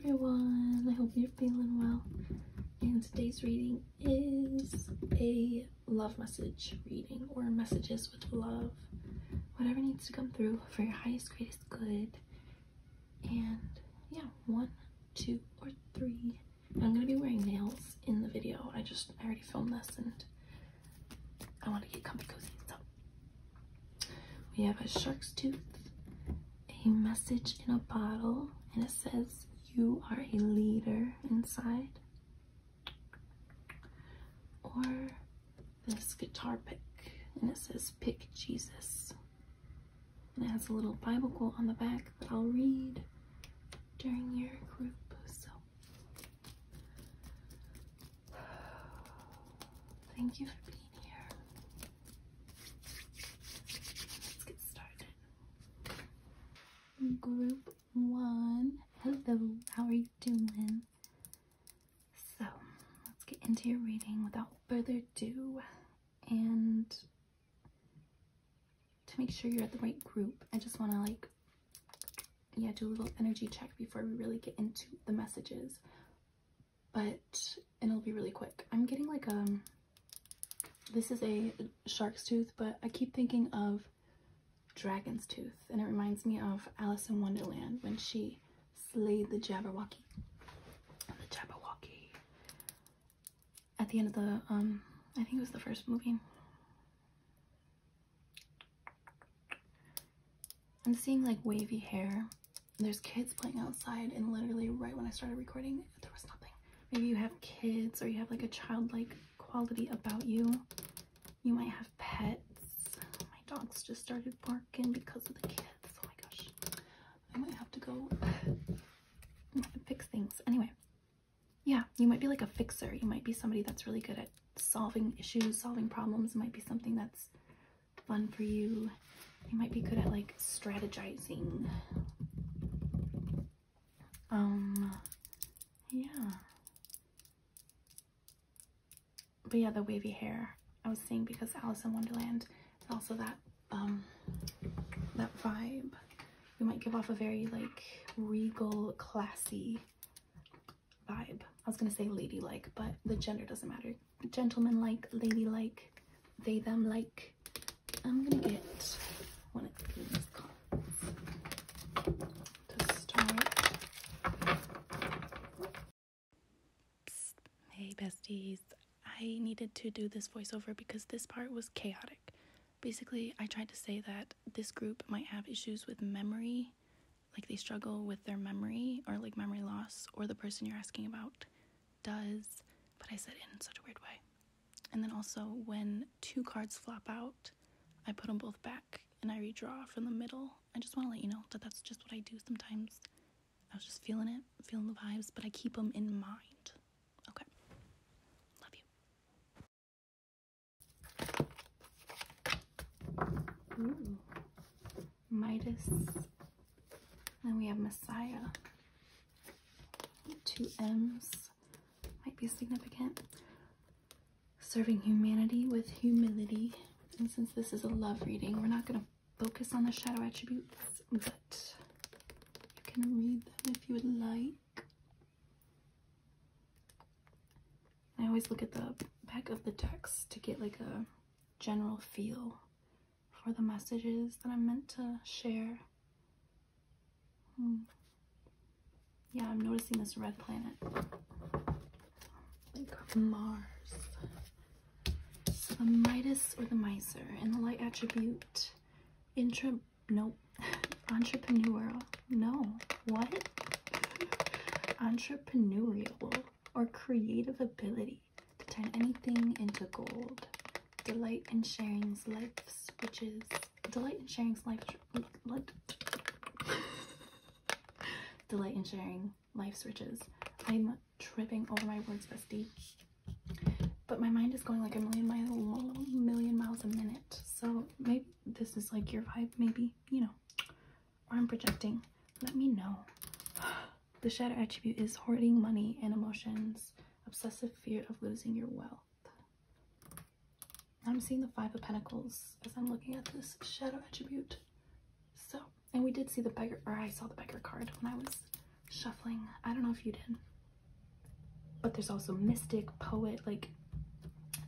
everyone, I hope you're feeling well. And today's reading is a love message reading, or messages with love, whatever needs to come through for your highest, greatest good. And yeah, 1, 2, or 3. I'm gonna be wearing nails in the video. I already filmed this and I want to get comfy cozy. So we have a shark's tooth, a message in a bottle, and it says you are a leader inside, or this guitar pick and it says pick Jesus, and it has a little Bible quote on the back that I'll read during your group. So thank you for being here. Let's get started. Group 1, hello, how are you doing? So let's get into your reading without further ado. And to make sure you're at the right group, I just want to do a little energy check before we really get into the messages. And it'll be really quick. I'm getting this is a shark's tooth, but I keep thinking of dragon's tooth, and it reminds me of Alice in Wonderland when she slayed the Jabberwocky. At the end of the I think it was the first movie. I'm seeing wavy hair. There's kids playing outside, and literally right when I started recording, there was nothing. Maybe you have kids, or you have a childlike quality about you. You might have pets. My dogs just started barking because of the kids. Oh my gosh. I might have to go fix things. Anyway, yeah, you might be a fixer. You might be somebody that's really good at solving issues, solving problems. It might be something that's fun for you. You might be good at strategizing. Yeah. But yeah, the wavy hair, I was saying because Alice in Wonderland, and also that that vibe. You might give off a very regal, classy vibe. I was gonna say ladylike, but the gender doesn't matter. Gentleman-like, ladylike, they, them like. I'm gonna get one of these cards to start. Psst. Hey besties, I needed to do this voiceover because this part was chaotic. Basically, I tried to say that this group might have issues with memory, they struggle with their memory, or memory loss, or the person you're asking about does, but I said it in such a weird way. And then also, when 2 cards flop out, I put them both back and I redraw from the middle. I just want to let you know that that's just what I do sometimes. I was just feeling it, feeling the vibes, but I keep them in mind. Okay. Love you. Ooh. Midas. Then we have Messiah. 2 M's. Might be significant. Serving humanity with humility. And since this is a love reading, we're not going to focus on the shadow attributes, but you can read them if you would like. I always look at the back of the text to get a general feel for the messages that I'm meant to share. Yeah, I'm noticing this red planet, Mars. So the Midas or the Miser, and the light attribute, entrepreneurial, entrepreneurial, or creative ability to turn anything into gold. Delight in sharing life's riches. Delight in sharing life's riches. I'm tripping over my words, bestie. But my mind is going a million miles a minute. So maybe this is your vibe, maybe, or I'm projecting. Let me know. The shadow attribute is hoarding money and emotions, obsessive fear of losing your wealth. I'm seeing the 5 of Pentacles as I'm looking at this shadow attribute. So, and we did see the beggar, or I saw the beggar card when I was shuffling. I don't know if you did, but there's also mystic, poet. Like,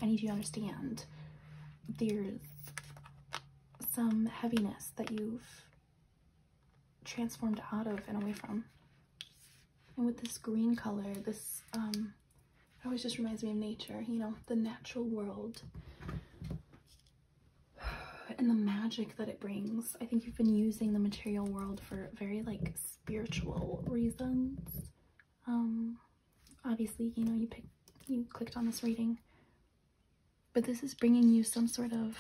I need you to understand there's some heaviness that you've transformed out of and away from. And with this green color, this it always just reminds me of nature, you know, the natural world and the magic that it brings. I think you've been using the material world for very like spiritual reasons. Obviously, you know, you clicked on this reading, but this is bringing you some sort of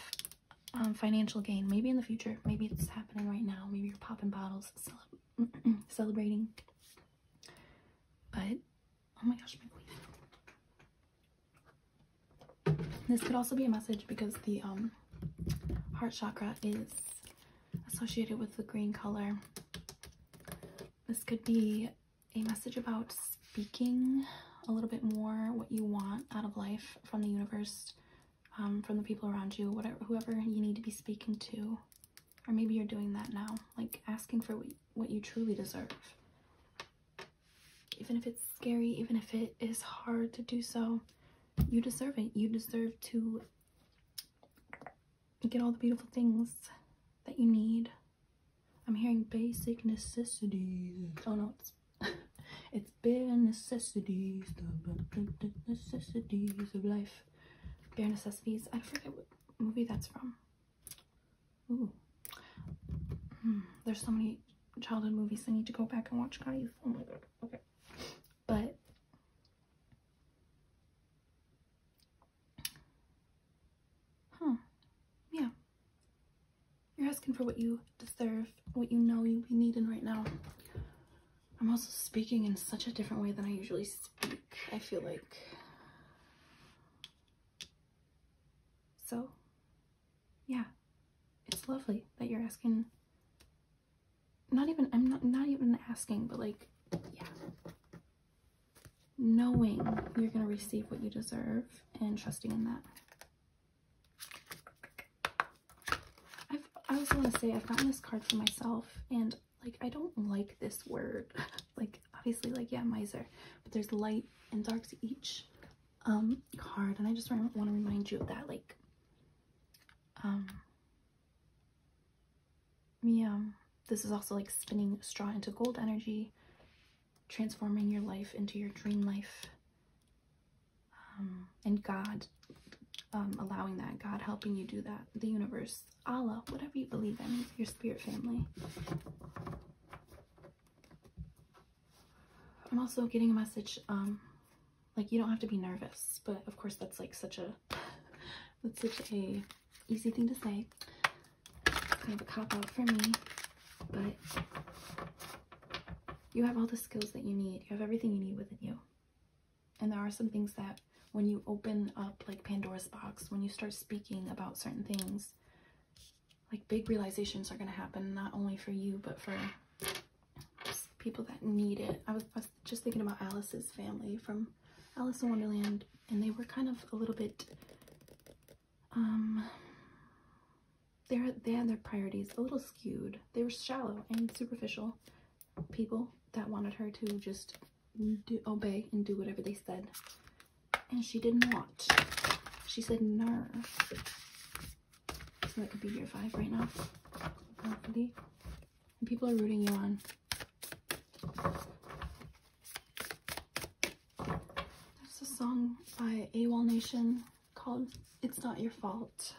financial gain, maybe in the future, maybe it's happening right now, maybe you're popping bottles, celebrating. But oh my gosh, my queen. This could also be a message because the heart chakra is associated with the green color. This could be a message about speaking a little bit more what you want out of life from the universe, from the people around you, whoever you need to be speaking to. Or maybe you're doing that now, like asking for what you truly deserve. Even if it's scary, even if it is hard to do so, you deserve it. You deserve to get all the beautiful things that you need. I'm hearing basic necessities. Oh no, it's bare necessities, the necessities of life. Bare necessities. I forget what movie that's from. Ooh. There's so many childhood movies I need to go back and watch, guys. Oh my god. Okay. But yeah. You're asking for what you deserve, what you know you be needing right now. I'm also speaking in such a different way than I usually speak, I feel like. So, yeah. It's lovely that you're asking. I'm not even asking, but like, yeah. Knowing you're gonna receive what you deserve and trusting in that. I also want to say I've gotten this card for myself, and like I don't like this word. Like obviously, like yeah, miser, but there's light and dark to each card, and I just want to remind you of that. Like this is also like spinning straw into gold energy, transforming your life into your dream life, and God allowing that, God helping you do that, the universe, Allah, whatever you believe in, your spirit family. I'm also getting a message, like you don't have to be nervous, but of course that's like such a easy thing to say. It's kind of a cop out for me, but you have all the skills that you need. You have everything you need within you. And there are some things that when you open up like Pandora's box, when you start speaking about certain things, like big realizations are going to happen, not only for you, but for just people that need it. I was just thinking about Alice's family from Alice in Wonderland, and they were kind of a little bit, they had their priorities a little skewed. They were shallow and superficial people that wanted her to just obey and do whatever they said. And she did not. She said no. So that could be your vibe right now. Hopefully. And people are rooting you on. There's a song by AWOL Nation called It's Not Your Fault.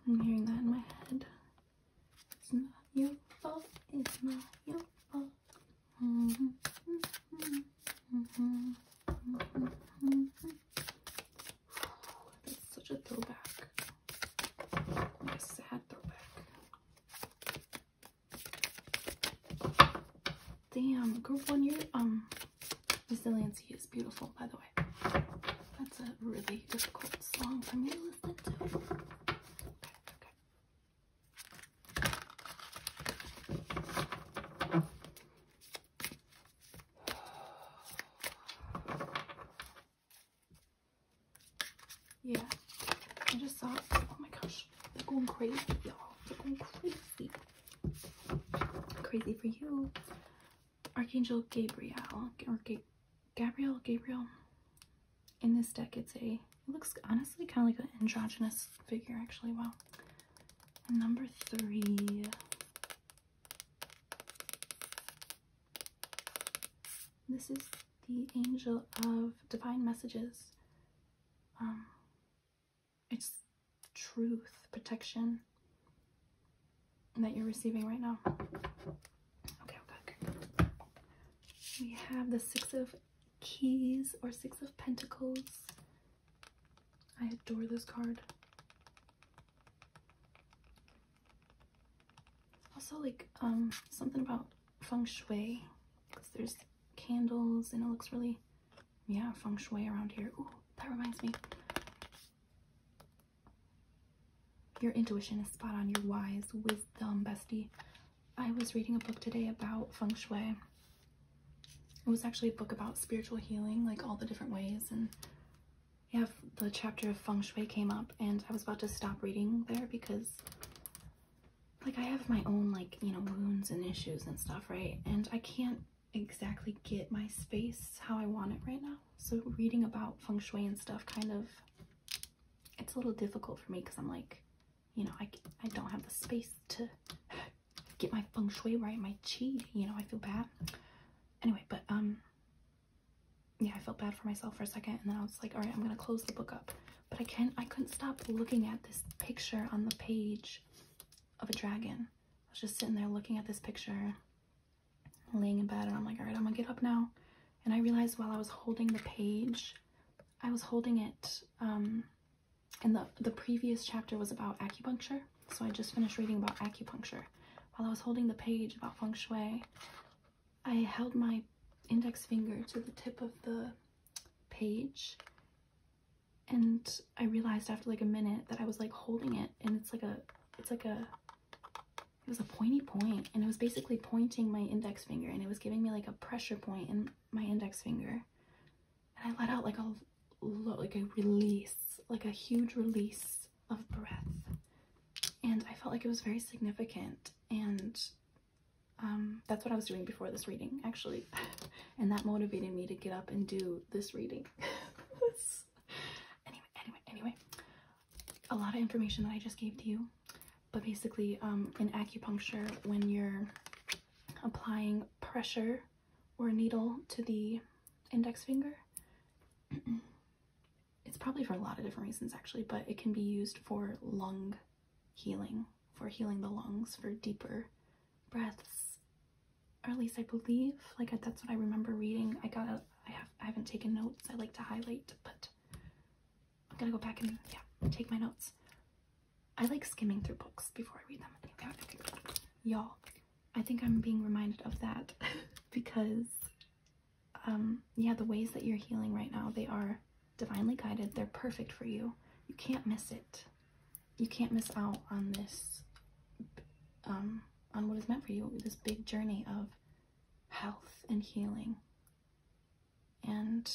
I'm hearing that in my head. It's not your fault. It's not your fault. That's such a throwback. Like a sad throwback. Damn, group one, your resiliency is beautiful, by the way. That's a really difficult song for me to listen to. Yeah, I just saw, oh my gosh, they're going crazy, y'all. They're going crazy. Crazy for you. Archangel Gabriel, or Gabriel. In this deck, it looks honestly kind of like an androgynous figure, actually. Wow. And number 3. This is the Angel of Divine Messages. It's truth, protection that you're receiving right now. Okay. We have the 6 of Keys, or 6 of Pentacles. I adore this card. Also, like, something about feng shui, because there's candles and it looks really, yeah, feng shui around here. Ooh, that reminds me. Your intuition is spot on. Your wise wisdom, bestie. I was reading a book today about feng shui. It was actually a book about spiritual healing, like all the different ways, and yeah, the chapter of feng shui came up, and I was about to stop reading there because, like, I have my own, like, you know, wounds and issues and stuff, right? And I can't exactly get my space how I want it right now. So reading about feng shui and stuff kind of, it's a little difficult for me because I'm like, you know, I don't have the space to get my feng shui right, my chi, you know, I feel bad. Anyway, but yeah, I felt bad for myself for a second, and then I was like, all right, I'm gonna close the book up. But I couldn't stop looking at this picture on the page of a dragon. I was just sitting there looking at this picture, laying in bed, and I'm like, all right, I'm gonna get up now. And I realized while I was holding the page, I was holding it, and the previous chapter was about acupuncture, so I just finished reading about acupuncture. While I was holding the page about feng shui, I held my index finger to the tip of the page, and I realized after like a minute that I was like holding it, and it was a pointy point, and it was basically pointing my index finger, and it was giving me like a pressure point in my index finger, and I let out like a release, like a huge release of breath, and I felt like it was very significant. And that's what I was doing before this reading, actually. And that motivated me to get up and do this reading. Anyway, a lot of information that I just gave to you. But basically, in acupuncture, when you're applying pressure or a needle to the index finger, it's probably for a lot of different reasons, actually, but it can be used for lung healing, for healing the lungs, for deeper breaths, or at least I believe, like, that's what I remember reading. I haven't taken notes. I like to highlight, but I'm gonna go back and take my notes. I like skimming through books before I read them. Y'all, I think I'm being reminded of that because yeah, the ways that you're healing right now, they are divinely guided. They're perfect for you. You can't miss it. You can't miss out on this, on what is meant for you, this big journey of health and healing. And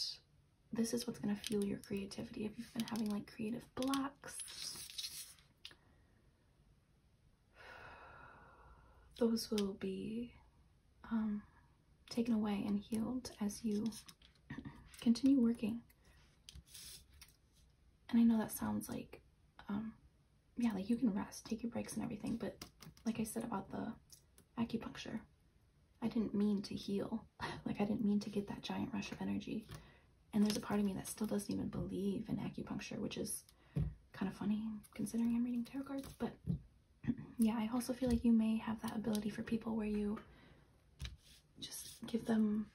this is what's going to fuel your creativity. If you've been having like creative blocks, those will be taken away and healed as you continue working. And I know that sounds like, yeah, like you can rest, take your breaks and everything, but like I said about the acupuncture, I didn't mean to heal. Like, I didn't mean to get that giant rush of energy. And there's a part of me that still doesn't even believe in acupuncture, which is kind of funny considering I'm reading tarot cards. But yeah, I also feel like you may have that ability for people where you just give them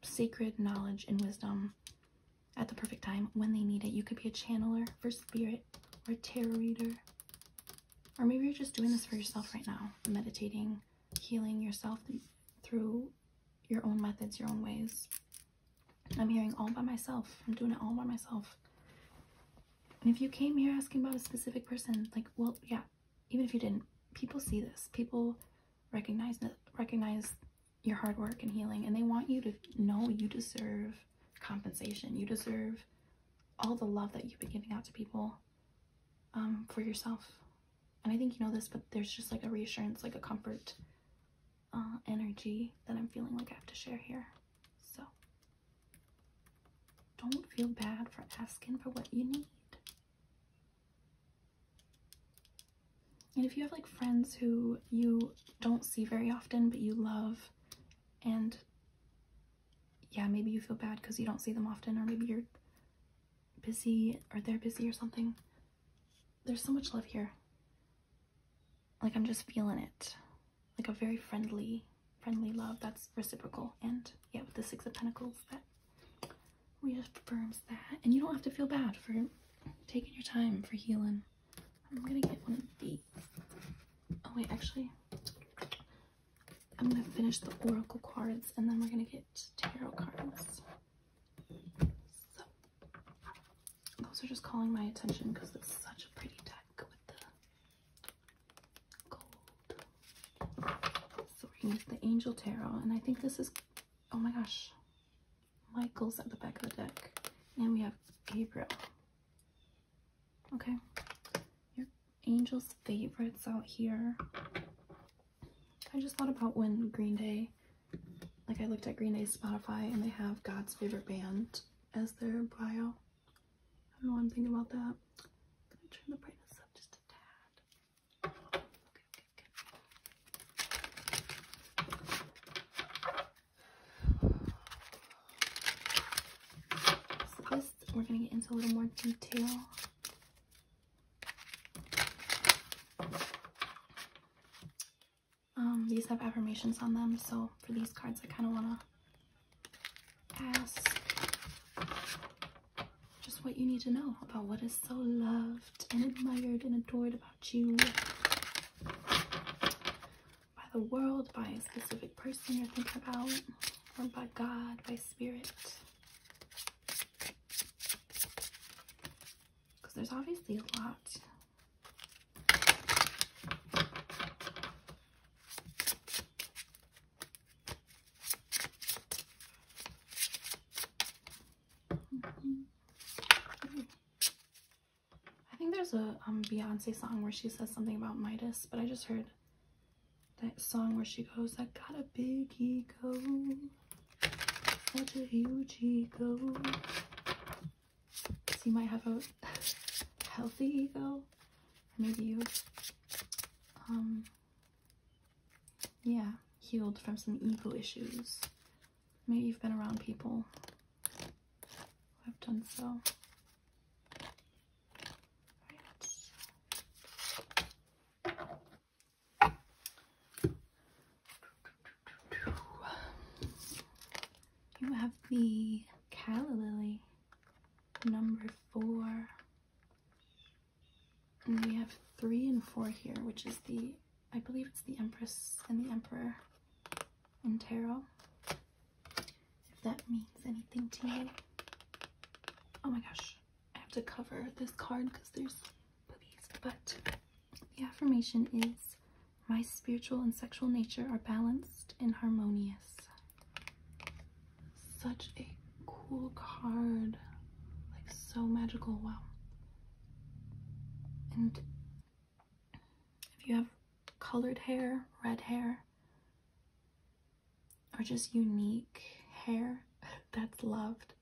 sacred knowledge and wisdom at the perfect time when they need it. You could be a channeler for spirit, or a tarot reader, or maybe you're just doing this for yourself right now, meditating, healing yourself through your own methods, your own ways. I'm hearing all by myself. I'm doing it all by myself. And if you came here asking about a specific person, like, well, yeah, even if you didn't, people see this. People recognize your hard work and healing, and they want you to know you deserve compensation. You deserve all the love that you've been giving out to people for yourself. And I think you know this, but there's just like a reassurance, like a comfort energy that I'm feeling like I have to share here. So don't feel bad for asking for what you need. And if you have like friends who you don't see very often but you love, and yeah, maybe you feel bad because you don't see them often, or maybe you're busy or they're busy or something, there's so much love here. Like, I'm just feeling it, like a very friendly love that's reciprocal. And yeah, with the Six of Pentacles, that reaffirms that. And you don't have to feel bad for taking your time for healing. I'm gonna get one of these. Oh wait, actually, I'm gonna finish the oracle cards and then we're gonna get tarot cards. So those are just calling my attention because it's such a pretty deck with the gold. So we're gonna use the Angel Tarot, and I think this is, oh my gosh, Michael's at the back of the deck, and we have Gabriel. Okay, your angel's favorites out here. I just thought about when Green Day, like I looked at Green Day's Spotify and they have God's favorite band as their bio. I don't know why I'm thinking about that. I'm gonna turn the brightness up just a tad. So this, we're gonna get into a little more detail. These have affirmations on them, so for these cards I kind of want to ask just what you need to know about what is so loved and admired and adored about you by the world, by a specific person you're thinking about, or by God, by spirit. Because there's obviously a lot. I think there's a Beyonce song where she says something about Midas, but I just heard that song where she goes, I got a big ego, such a huge ego. So you might have a healthy ego, or maybe you yeah, healed from some ego issues. Maybe you've been around people who have done so. You have the Calla Lily, number 4. And we have 3 and 4 here, which is the, I believe it's the Empress and the Emperor in tarot. If that means anything to you. Oh my gosh, I have to cover this card because there's boobies. But the affirmation is, my spiritual and sexual nature are balanced and harmonious. Such a cool card, like so magical. Wow. And if you have colored hair, red hair, or just unique hair that's loved,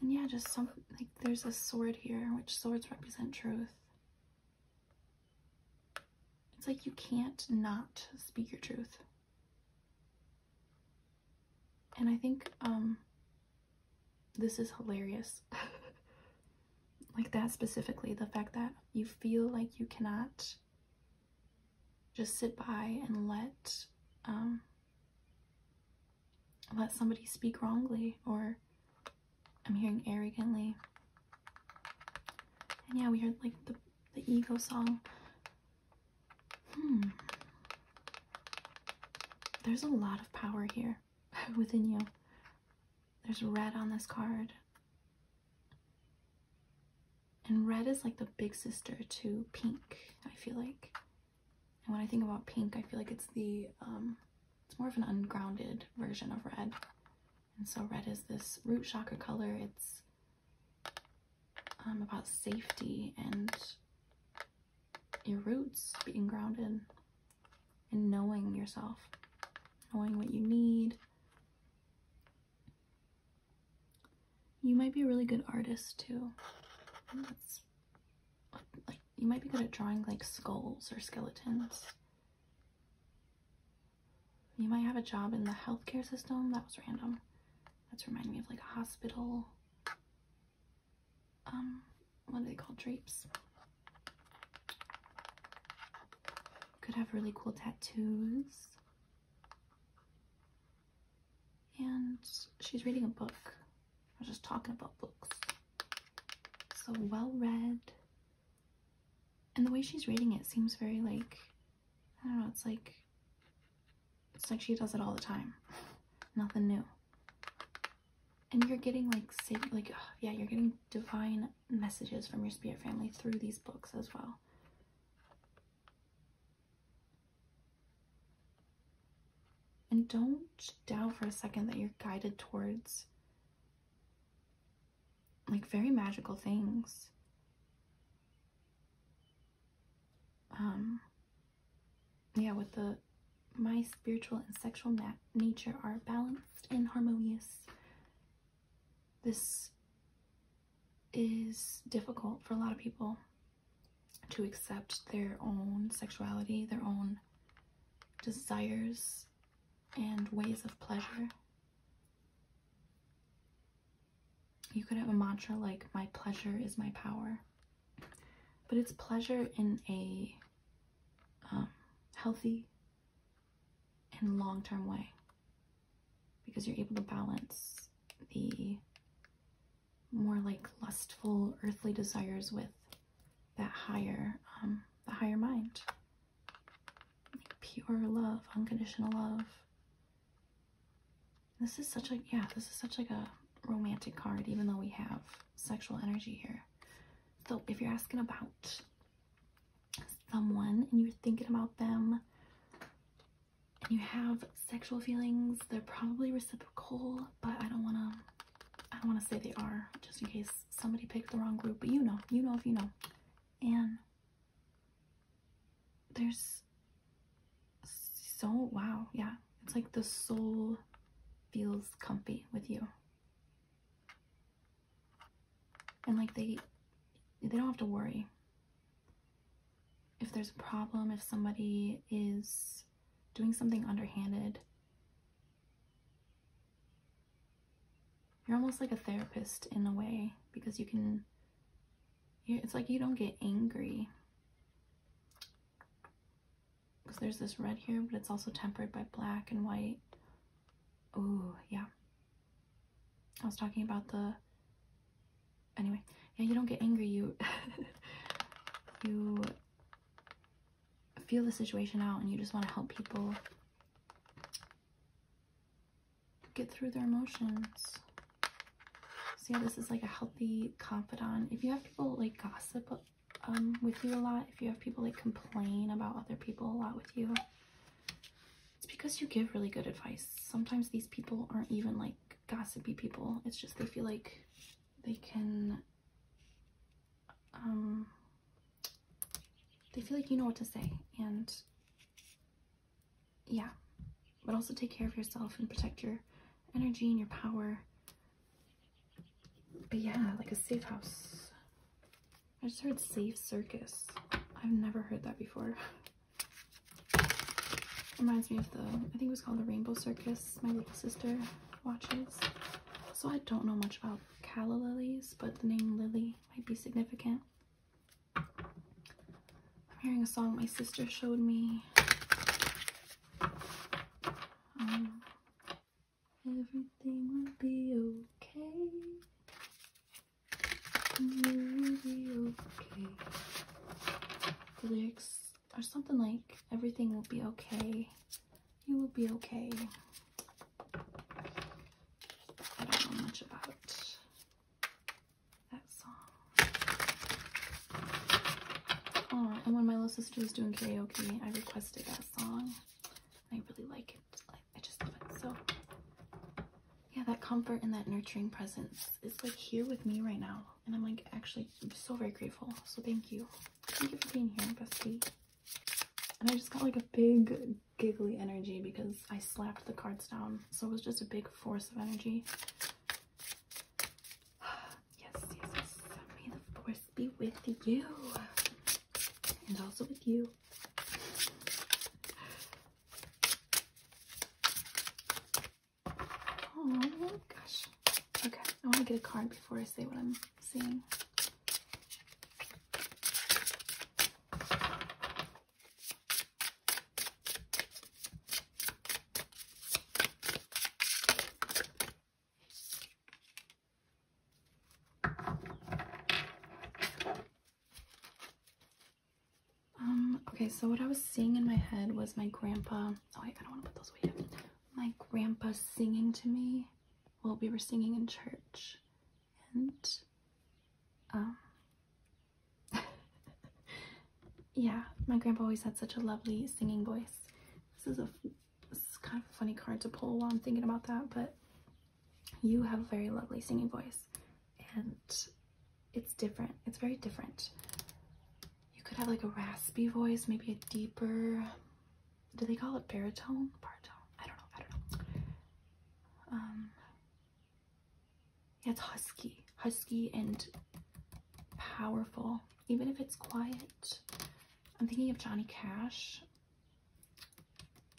and yeah, just some, like there's a sword here, which swords represent truth. It's like you can't not speak your truth. And I think this is hilarious. Like that specifically, the fact that you feel like you cannot just sit by and let somebody speak wrongly, or I'm hearing arrogantly. And yeah, we heard like the ego song. There's a lot of power here within you. There's red on this card. And red is like the big sister to pink, I feel like. And when I think about pink, I feel like it's the, it's more of an ungrounded version of red. And so red is this root chakra color. It's about safety and your roots being grounded. and knowing yourself, knowing what you need. You might be a really good artist too. That's, like, you might be good at drawing like skulls or skeletons. You might have a job in the healthcare system. That was random. That's reminding me of like a hospital. What are they called? Drapes. Could have really cool tattoos. And she's reading a book. I was just talking about books. So well read. And the way she's reading it seems very like, I don't know, it's like she does it all the time. Nothing new. And you're getting yeah, you're getting divine messages from your spirit family through these books as well. And don't doubt for a second that you're guided towards like very magical things. Yeah, with my spiritual and sexual nature are balanced and harmonious. This is difficult for a lot of people to accept their own sexuality, their own desires and ways of pleasure. You could have a mantra like, my pleasure is my power. But it's pleasure in a healthy and long-term way, because you're able to balance the more like lustful earthly desires with that higher mind, like pure love, unconditional love. This is such like a romantic card, even though we have sexual energy here. So if you're asking about someone and you're thinking about them and you have sexual feelings, they're probably reciprocal, but I don't want to say they are, just in case somebody picked the wrong group. But you know if you know. And there's wow, yeah, it's like the soul feels comfy with you, and like they don't have to worry if there's a problem, if somebody is doing something underhanded. You're almost like a therapist in a way, because it's like you don't get angry, because there's this red here, but it's also tempered by black and white. Oh yeah, I was talking about anyway, yeah, you don't get angry, you you feel the situation out, and you just want to help people get through their emotions. So yeah, this is like a healthy confidant. If you have people like gossip with you a lot, if you have people like complain about other people a lot with you, it's because you give really good advice. Sometimes these people aren't even like gossipy people. It's just they feel like they can they feel like you know what to say. And yeah, but also take care of yourself and protect your energy and your power. But yeah, like a safe house. I just heard safe circus. I've never heard that before. Reminds me of I think it was called the Rainbow Circus my little sister watches. So I don't know much about calla lilies, but the name Lily might be significant. I'm hearing a song my sister showed me. Everything will be okay. You'll be okay. The lyrics are something like, everything will be okay. You will be okay. I don't know much about that song. Oh, and when my little sister was doing karaoke, I requested that song. I really like it. I just love it. So yeah, that comfort and that nurturing presence is like here with me right now. And I'm like, actually, I'm so very grateful. So thank you. Thank you for being here, bestie. And I just got like a big giggly energy because I slapped the cards down. So it was just a big force of energy. Yes, yes, yes. May the force be with you. And also with you. Oh gosh. Okay, I want to get a card before I say what I'm seeing. Okay, so what I was seeing in my head was my grandpa. Oh wait, I don't want to put those away yet. My grandpa singing to me. Well, we were singing in church, and yeah, my grandpa always had such a lovely singing voice. This is kind of a funny card to pull while I'm thinking about that, but you have a very lovely singing voice, and it's different. It's very different. You could have like a raspy voice, maybe a deeper, do they call it baritone? Baritone? I don't know. Yeah, it's husky and powerful, even if it's quiet. I'm thinking of Johnny Cash,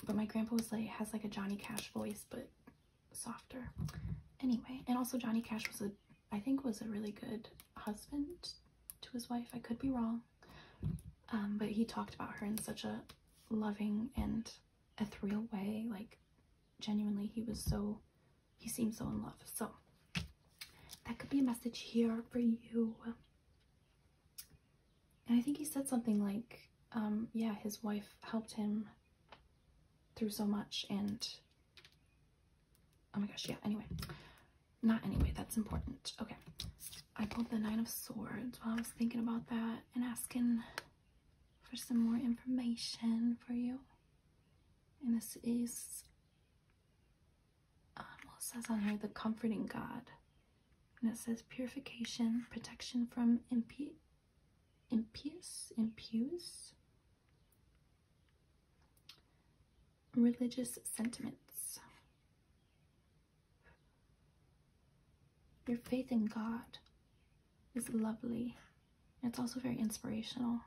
but my grandpa was like, has like a Johnny Cash voice, but softer. Anyway, and also Johnny Cash was I think was a really good husband to his wife. I could be wrong. But he talked about her in such a loving and ethereal way. Like, genuinely, he seemed so in love. So that could be a message here for you. And I think he said something like, yeah, his wife helped him through so much, and oh my gosh, yeah, anyway. Not anyway, that's important. Okay. I pulled the Nine of Swords while I was thinking about that and asking for some more information for you. And this is, well, it says on here, the comforting God. And it says purification, protection from impious, religious sentiments. Your faith in God is lovely. It's also very inspirational.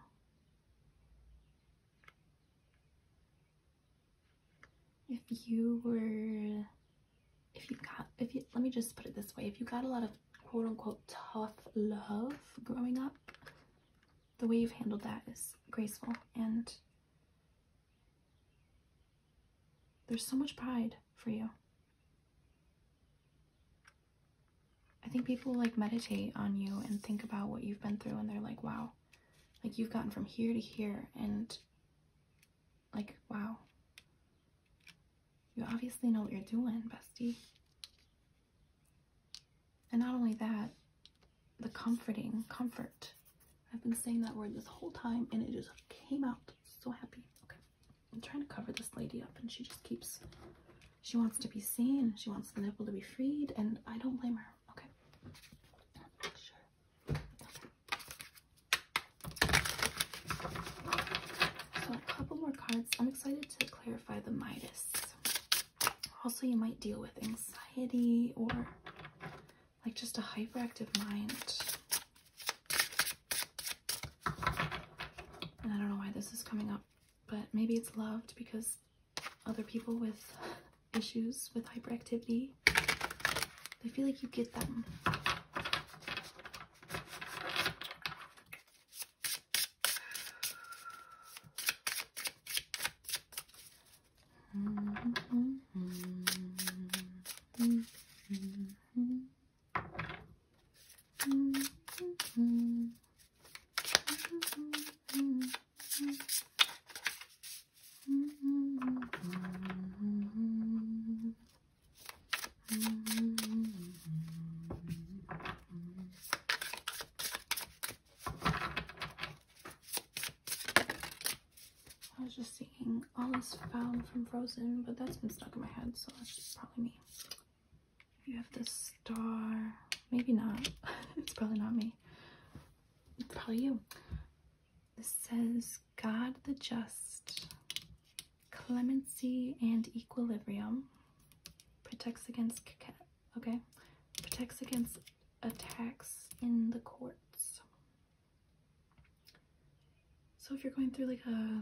Let me just put it this way, if you got a lot of quote unquote tough love growing up, the way you've handled that is graceful, and there's so much pride for you. I think people like meditate on you and think about what you've been through, and they're like, wow, like you've gotten from here to here, and like, wow, you obviously know what you're doing, bestie. And not only that, the comfort. I've been saying that word this whole time, and it just came out. So happy. Okay, I'm trying to cover this lady up, and she just keeps, she wants to be seen, she wants the nipple to be freed, and I don't blame her. Okay, sure. So a couple more cards. I'm excited to clarify the Midas. Also, you might deal with anxiety or like just a hyperactive mind. And I don't know why this is coming up, but maybe it's loved because other people with issues with hyperactivity, they feel like you get them. I was just singing All Is Found from Frozen, but that's been stuck in my head, so that's just probably me. If you have this star, maybe not. It's probably not me. It's probably you. This says, God the just, clemency and equilibrium, protects against, okay, protects against attacks in the courts. So if you're going through like a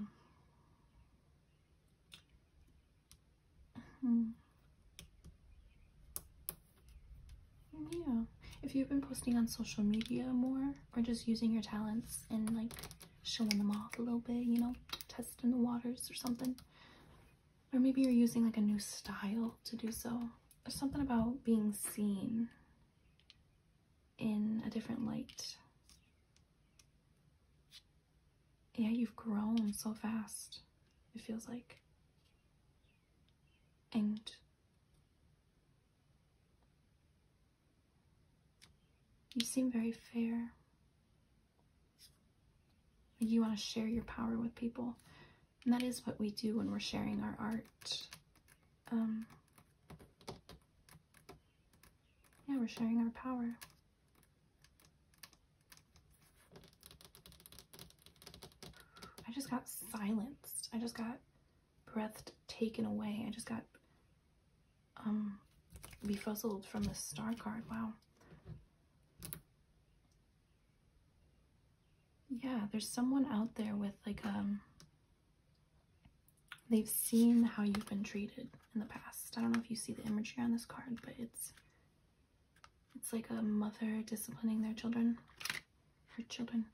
yeah, if you've been posting on social media more, or just using your talents and like showing them off a little bit, you know, testing the waters or something, or maybe you're using like a new style to do so. There's something about being seen in a different light. Yeah, you've grown so fast, it feels like. And you seem very fair. Like you want to share your power with people. And that is what we do when we're sharing our art. Yeah, we're sharing our power. I just got silenced. I just got breath taken away. I just got befuzzled from the star card. Wow. Yeah, there's someone out there with like they've seen how you've been treated in the past. I don't know if you see the imagery on this card, but it's like a mother disciplining their children, her children.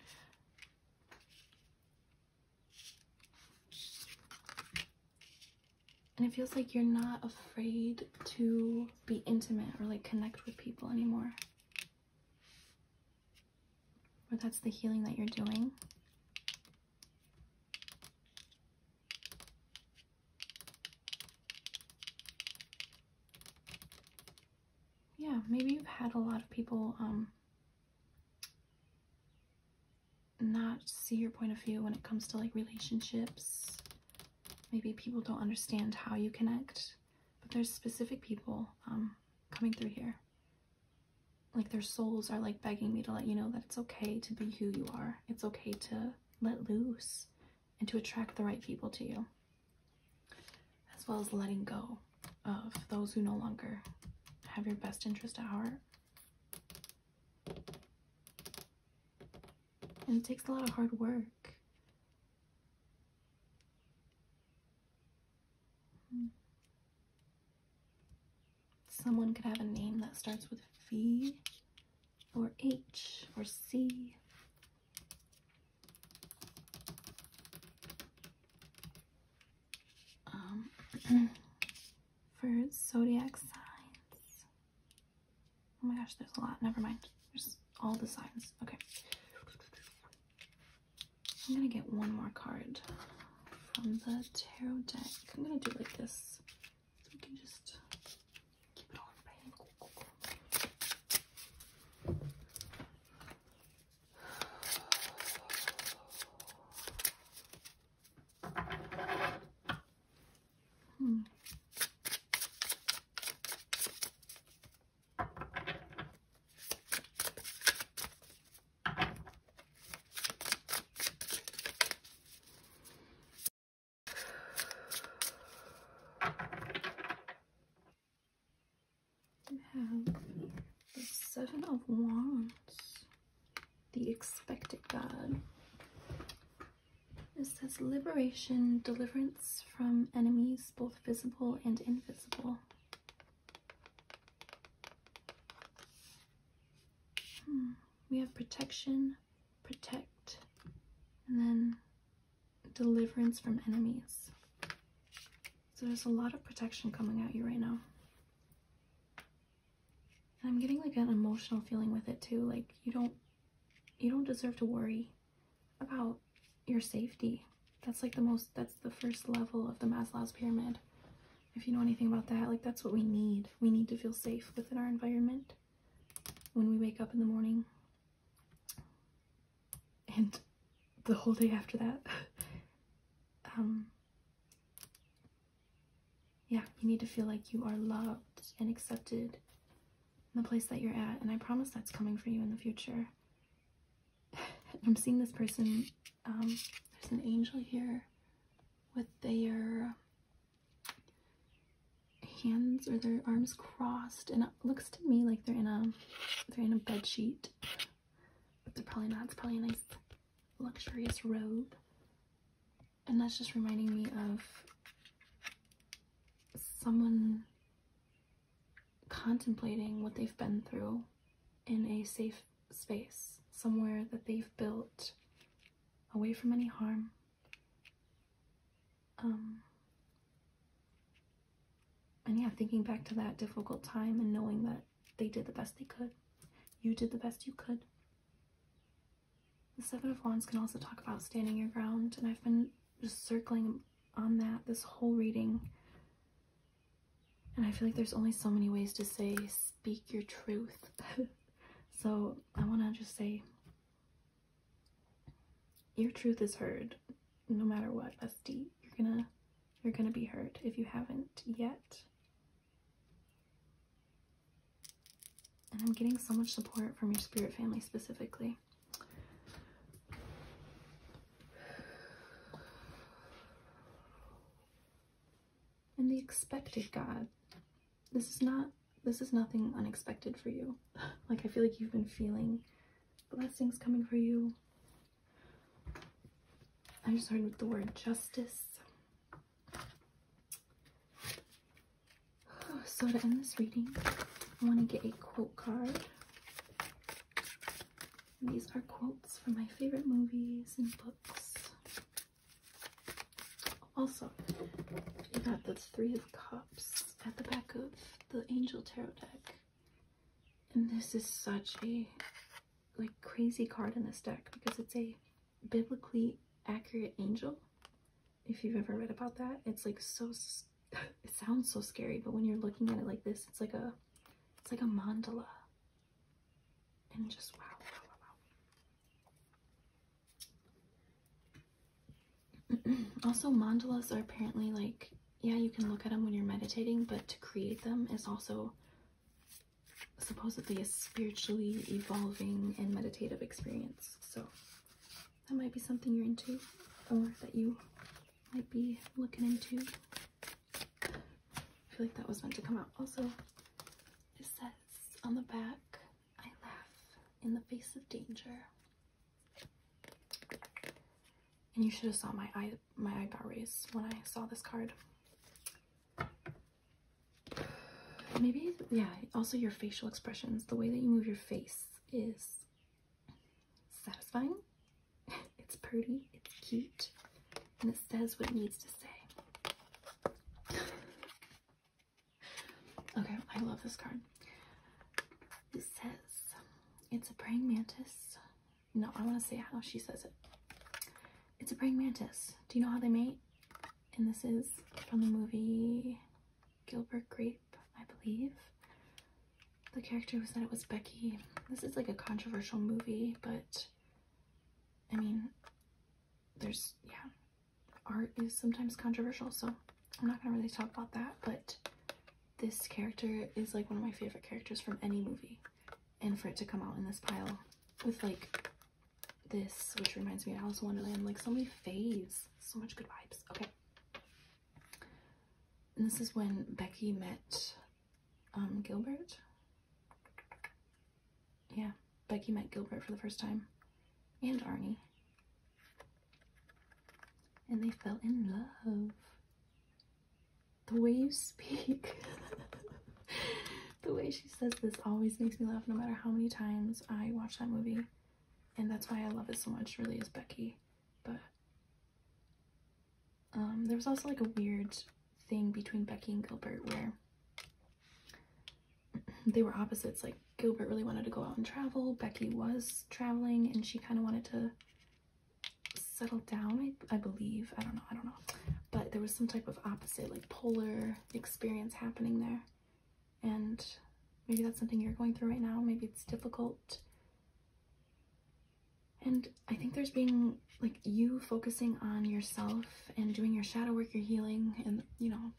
And it feels like you're not afraid to be intimate or like connect with people anymore. Or that's the healing that you're doing. Yeah, maybe you've had a lot of people not see your point of view when it comes to like relationships. Maybe people don't understand how you connect, but there's specific people coming through here. Like their souls are like begging me to let you know that it's okay to be who you are. It's okay to let loose and to attract the right people to you, as well as letting go of those who no longer have your best interest at heart. And it takes a lot of hard work. Someone could have a name that starts with V or H or C. For zodiac signs. Oh my gosh, there's a lot. Never mind. There's all the signs. Okay. I'm gonna get one more card from the tarot deck. I'm gonna do it like this, so we can just keep it all in the bag. We have the Seven of Wands, the expected God. It says liberation, deliverance from enemies, both visible and invisible. We have protection, protect, and then deliverance from enemies. So there's a lot of protection coming at you right now. And I'm getting like an emotional feeling with it too. Like you don't deserve to worry about your safety. That's like that's the first level of the Maslow's pyramid. If you know anything about that, like that's what we need. We need to feel safe within our environment when we wake up in the morning and the whole day after that. Yeah, you need to feel like you are loved and accepted in the place that you're at, and I promise that's coming for you in the future. I'm seeing this person, there's an angel here with their hands or their arms crossed, and it looks to me like they're in a bed sheet, but they're probably not. It's probably a nice luxurious robe, and that's just reminding me of someone contemplating what they've been through in a safe space, somewhere that they've built away from any harm. And yeah, thinking back to that difficult time and knowing that they did the best they could. You did the best you could. The Seven of Wands can also talk about standing your ground, and I've been just circling on that this whole reading. And I feel like there's only so many ways to say, speak your truth. So I want to just say, your truth is heard, no matter what, bestie. You're gonna be heard if you haven't yet. And I'm getting so much support from your spirit family specifically. And the expected God. This is nothing unexpected for you. Like, I feel like you've been feeling blessings coming for you. I just started with the word justice. So to end this reading, I want to get a quote card. These are quotes from my favorite movies and books. Also, you got the Three of Cups at the back of the Angel Tarot deck. And this is such a crazy card in this deck because it's a biblically accurate angel. If you've ever read about that, it's like so, it sounds so scary, but when you're looking at it like this, it's like a mandala. And just wow. Also, mandalas are apparently like, yeah, you can look at them when you're meditating, but to create them is also supposedly a spiritually evolving and meditative experience. So that might be something you're into, or that you might be looking into. I feel like that was meant to come out. Also, it says on the back, I laugh in the face of danger. And you should have saw my eyebrow raise when I saw this card. Maybe, yeah, also your facial expressions, the way that you move your face is satisfying. It's pretty, it's cute, and it says what it needs to say. Okay, I love this card. It says, it's a praying mantis. No, I want to say how she says it. It's a praying mantis. Do you know how they mate? And this is from the movie Gilbert Grape, I believe. The character who said it was Becky. This is like a controversial movie, but I mean, there's, yeah, art is sometimes controversial, so I'm not gonna really talk about that, but this character is like one of my favorite characters from any movie. And for it to come out in this pile with like this, which reminds me of Alice in Wonderland, like so many faves, so much good vibes. Okay. And this is when Becky met Gilbert. Yeah, Becky met Gilbert for the first time, and Arnie. And they fell in love. The way you speak, the way she says this always makes me laugh no matter how many times I watch that movie. And that's why I love it so much, really, is Becky. But there was also like a weird thing between Becky and Gilbert where they were opposites. Like, Gilbert really wanted to go out and travel. Becky was traveling, and she kind of wanted to settle down, I believe. I don't know. But there was some type of opposite, like polar experience happening there. And maybe that's something you're going through right now. Maybe it's difficult. And I think there's being like you focusing on yourself and doing your shadow work, your healing, and, you know,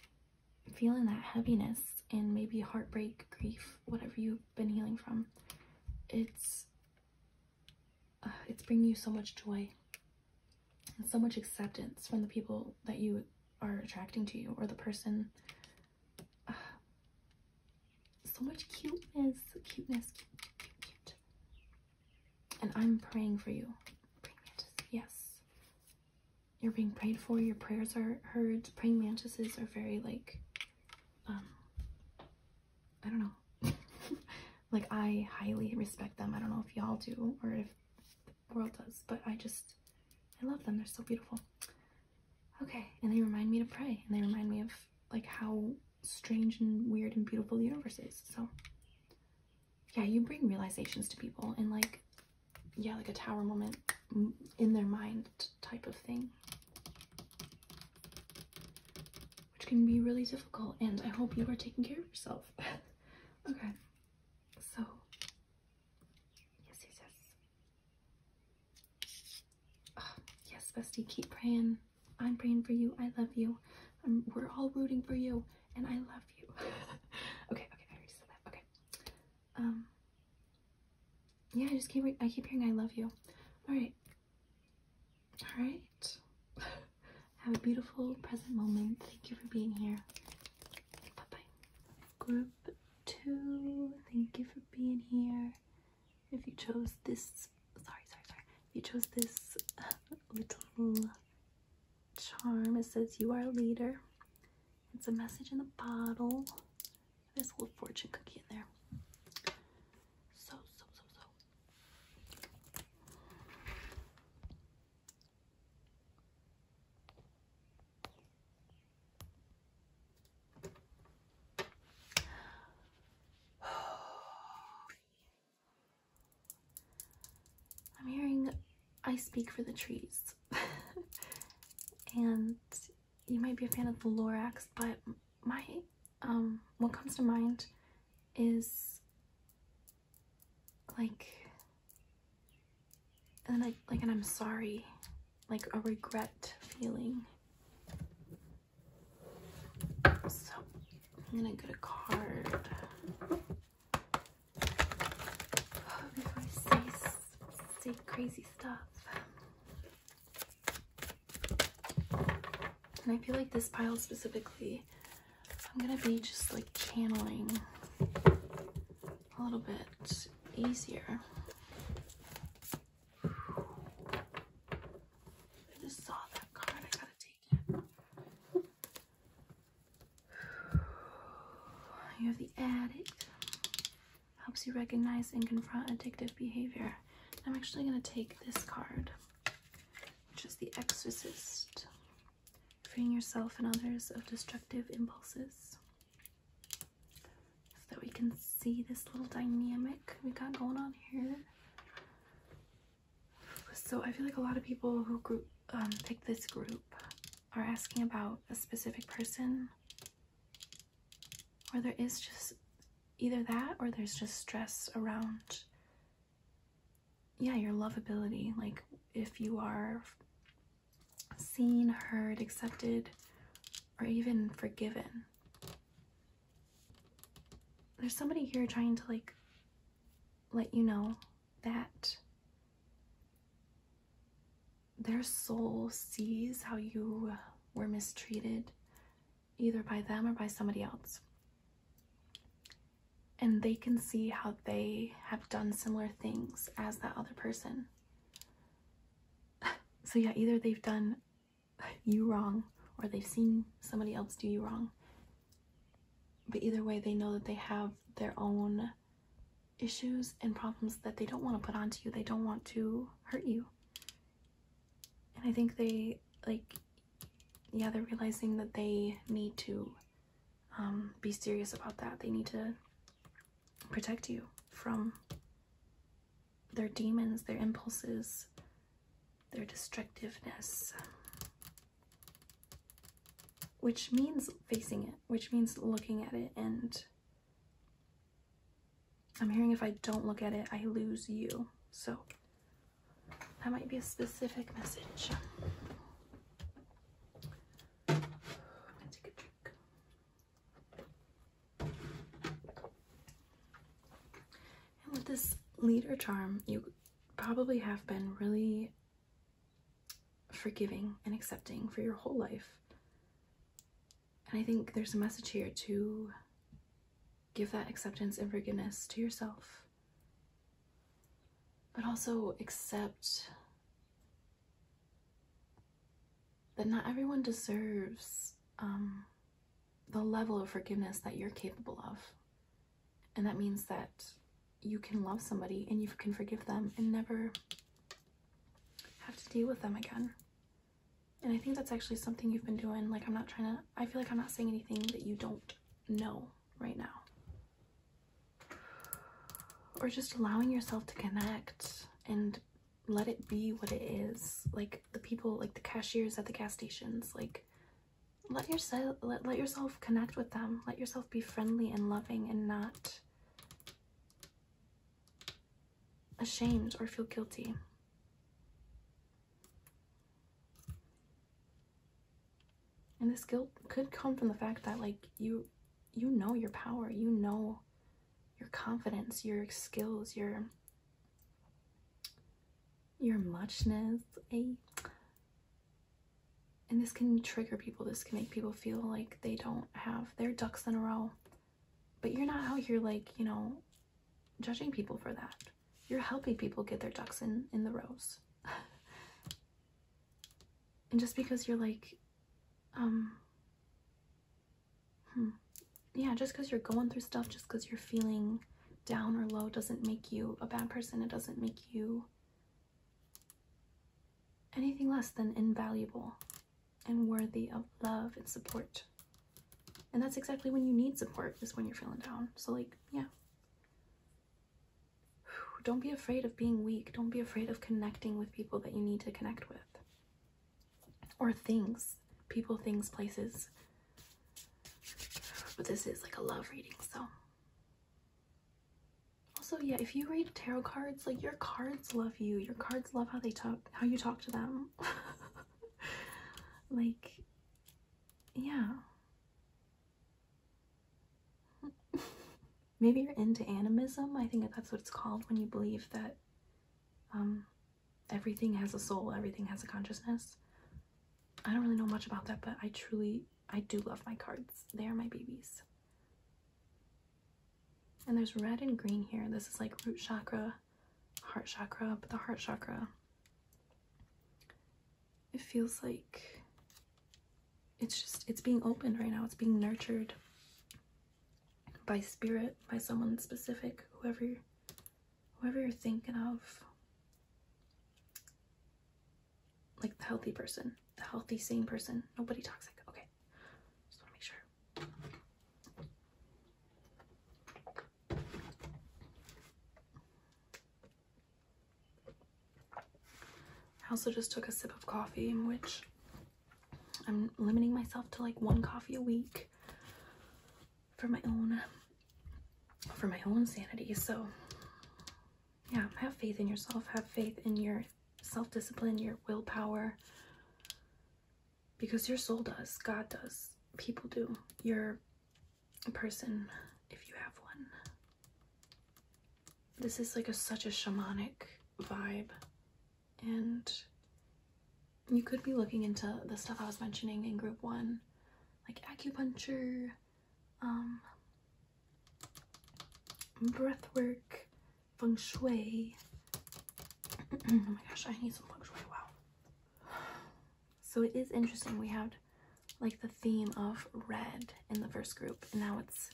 feeling that heaviness and maybe heartbreak, grief, whatever you've been healing from. It's it's bringing you so much joy and so much acceptance from the people that you are attracting to you, or the person. So much cuteness, cute. And I'm praying for you. Yes. You're being prayed for. Your prayers are heard. Praying mantises are very, like, I don't know. Like, I highly respect them. I don't know if y'all do or if the world does, but I love them. They're so beautiful. Okay, and they remind me to pray, and they remind me of, like, how strange and weird and beautiful the universe is. So yeah, you bring realizations to people, and, like, yeah, like a tower moment in their mind type of thing, which can be really difficult, and I hope you are taking care of yourself. Okay, so yes. Oh, yes, bestie, keep praying. I'm praying for you. I love you. We're all rooting for you, and I love you. Okay, I already said that. Okay. Yeah, I keep hearing I love you. All right. Have a beautiful present moment. Thank you for being here. Bye-bye. Group 2, thank you for being here. If you chose this, sorry. If you chose this little charm, it says you are a leader. It's a message in a bottle. There's a little fortune cookie in there. So. I'm hearing I speak for the trees. And you might be a fan of the Lorax, but my what comes to mind is like an I'm sorry, like a regret feeling. So I'm gonna get a card before I say crazy stuff. And I feel like this pile specifically, I'm gonna be just like channeling a little bit easier. I just saw that card, I gotta take it. You have the Addict. Helps you recognize and confront addictive behavior. I'm actually gonna take this card, which is the Exorcist. Freeing yourself and others of destructive impulses, so that we can see this little dynamic we got going on here. So I feel like a lot of people who pick this group are asking about a specific person, or there is just either that, or there's just stress around, yeah, your lovability. Like, if you are seen, heard, accepted, or even forgiven. There's somebody here trying to, like, let you know that their soul sees how you were mistreated, either by them or by somebody else. And they can see how they have done similar things as that other person. So yeah, either they've done you wrong, or they've seen somebody else do you wrong. But either way, they know that they have their own issues and problems that they don't want to put onto you. They don't want to hurt you. And I think they, like, yeah, they're realizing that they need to be serious about that. They need to protect you from their demons, their impulses, their destructiveness. Which means facing it, which means looking at it. And I'm hearing if I don't look at it, I lose you. So that might be a specific message. I'm gonna take a drink. And with this leader charm, you probably have been really forgiving and accepting for your whole life. And I think there's a message here to give that acceptance and forgiveness to yourself, but also accept that not everyone deserves the level of forgiveness that you're capable of. And that means that you can love somebody and you can forgive them and never have to deal with them again. And I think that's actually something you've been doing. Like, I feel like I'm not saying anything that you don't know right now. Or just allowing yourself to connect and let it be what it is. Like the people, like the cashiers at the gas stations, like let yourself connect with them. Let yourself be friendly and loving and not ashamed or feel guilty. And this guilt could come from the fact that, like, you know your power, you know your confidence, your skills, your muchness, and this can trigger people. This can make people feel like they don't have their ducks in a row. But you're not out here, like, you know, judging people for that. You're helping people get their ducks in the rows. And just because you're like, yeah, just because you're going through stuff, just because you're feeling down or low doesn't make you a bad person. It doesn't make you anything less than invaluable and worthy of love and support. And that's exactly when you need support, is when you're feeling down. So, like, yeah. Don't be afraid of being weak. Don't be afraid of connecting with people that you need to connect with. Or things. People, things, places. But this is like a love reading, so. Also, yeah, if you read tarot cards, like, your cards love you. Your cards love how you talk to them. Like, yeah. Maybe you're into animism. I think that's what it's called, when you believe that everything has a soul, everything has a consciousness. I don't really know much about that, but I do love my cards. They are my babies. And there's red and green here. This is like root chakra, heart chakra, but the heart chakra, it feels like it's being opened right now. It's being nurtured by spirit, by someone specific, whoever you're thinking of. Like the healthy person, the healthy, sane person. Nobody toxic. Okay, just want to make sure. I also just took a sip of coffee, in which I'm limiting myself to like 1 coffee a week for my own sanity. So yeah, have faith in yourself, have faith in your self-discipline, your willpower, because your soul does, God does, people do. You're a person if you have one. This is like such a shamanic vibe, and you could be looking into the stuff I was mentioning in group 1, like acupuncture, breath work, feng shui. Oh my gosh, I need some feng shui. Wow. So it is interesting. We had like the theme of red in the first group, and now it's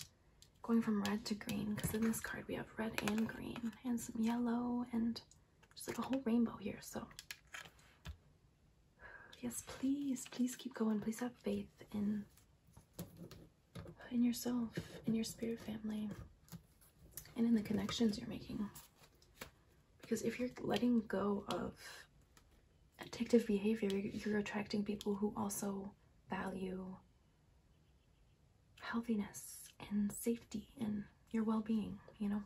going from red to green, because in this card we have red and green and some yellow and just like a whole rainbow here. So yes, please keep going. Please have faith in yourself, in your spirit family, and in the connections you're making. Because if you're letting go of addictive behavior, you're attracting people who also value healthiness and safety and your well-being, you know?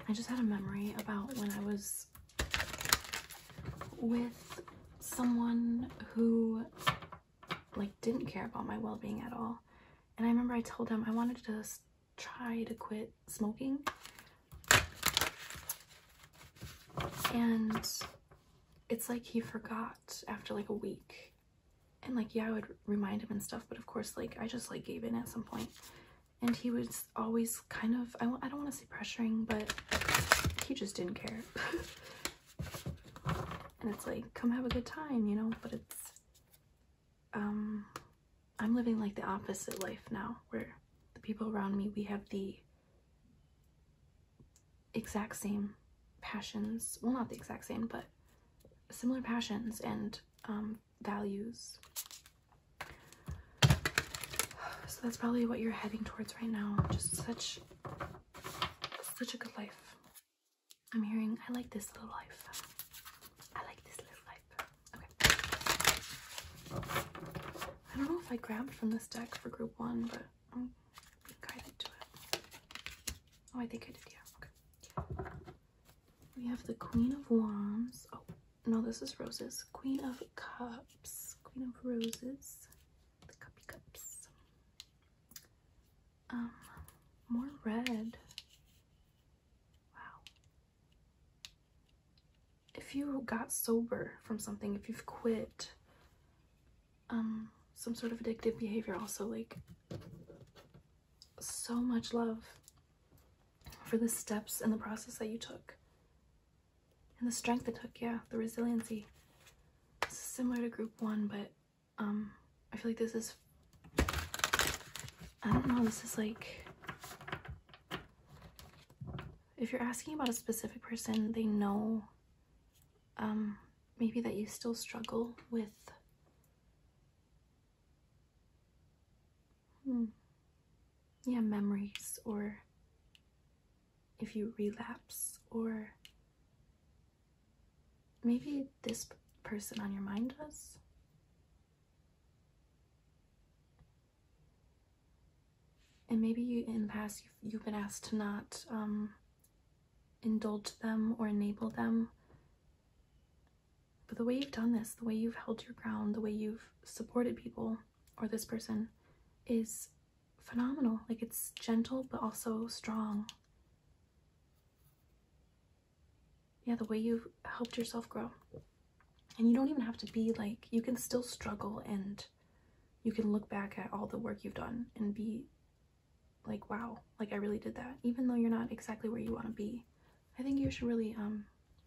I just had a memory about when I was with someone who like didn't care about my well-being at all, And I remember I told him I wanted to try to quit smoking. And it's like he forgot after like a week. And like, yeah, I would remind him and stuff, but of course, like, I just like gave in at some point. And he was always kind of, I don't want to say pressuring, but he just didn't care. And it's like, come have a good time, you know? But it's, I'm living like the opposite life now, where the people around me, we have the exact same passions. Well, not the exact same, but similar passions and values. So that's probably what you're heading towards right now. Just such a good life. I'm hearing, I like this little life. I like this little life. Okay. I don't know if I grabbed from this deck for group 1, but I'm being guided to it. Oh, I think I did, yeah. Okay. We have the Queen of Wands. Oh, no, this is roses. Queen of Cups. Queen of Roses. The cuppy cups. More red. Wow. If you got sober from something, if you've quit some sort of addictive behavior, also, like, so much love for the steps and the process that you took. And the strength it took, yeah, the resiliency. This is similar to group 1, but I feel like this is, I don't know, this is like, if you're asking about a specific person, they know maybe that you still struggle with yeah, memories, or if you relapse, or maybe this person on your mind does. And maybe you, in the past, you've been asked to not indulge them or enable them. But the way you've done this, the way you've held your ground, the way you've supported people or this person is phenomenal. Like, it's gentle but also strong. Yeah, the way you've helped yourself grow. And you don't even have to be like, you can still struggle, and you can look back at all the work you've done and be like, wow, like, I really did that. Even though you're not exactly where you want to be, I think you should really,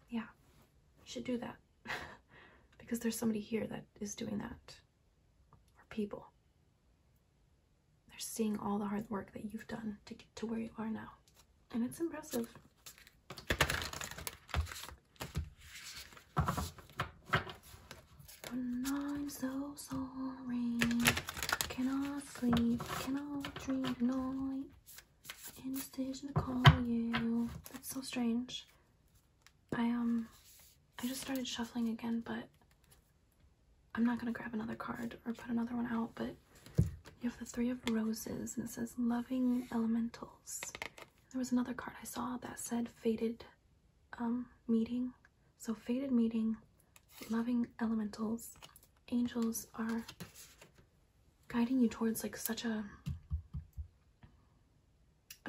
yeah, you should do that. Because there's somebody here that is doing that. Or people. They're seeing all the hard work that you've done to get to where you are now. And it's impressive. When I'm so sorry, cannot sleep, cannot dream tonight. Indecision to call you. That's so strange. I just started shuffling again, but I'm not gonna grab another card or put another one out. But you have the 3 of Roses, and it says loving elementals. There was another card I saw that said fated meeting. So fated meeting, loving elementals. Angels are guiding you towards like such a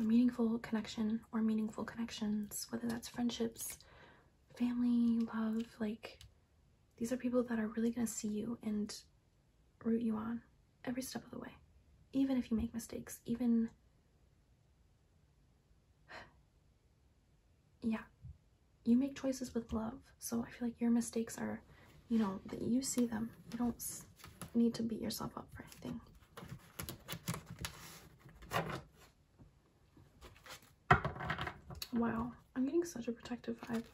meaningful connection or meaningful connections, whether that's friendships, family, love. Like, these are people that are really going to see you and root you on every step of the way, even if you make mistakes, even, yeah, you make choices with love. So I feel like your mistakes are, you know, that you see them. You don't need to beat yourself up for anything. Wow, I'm getting such a protective vibe.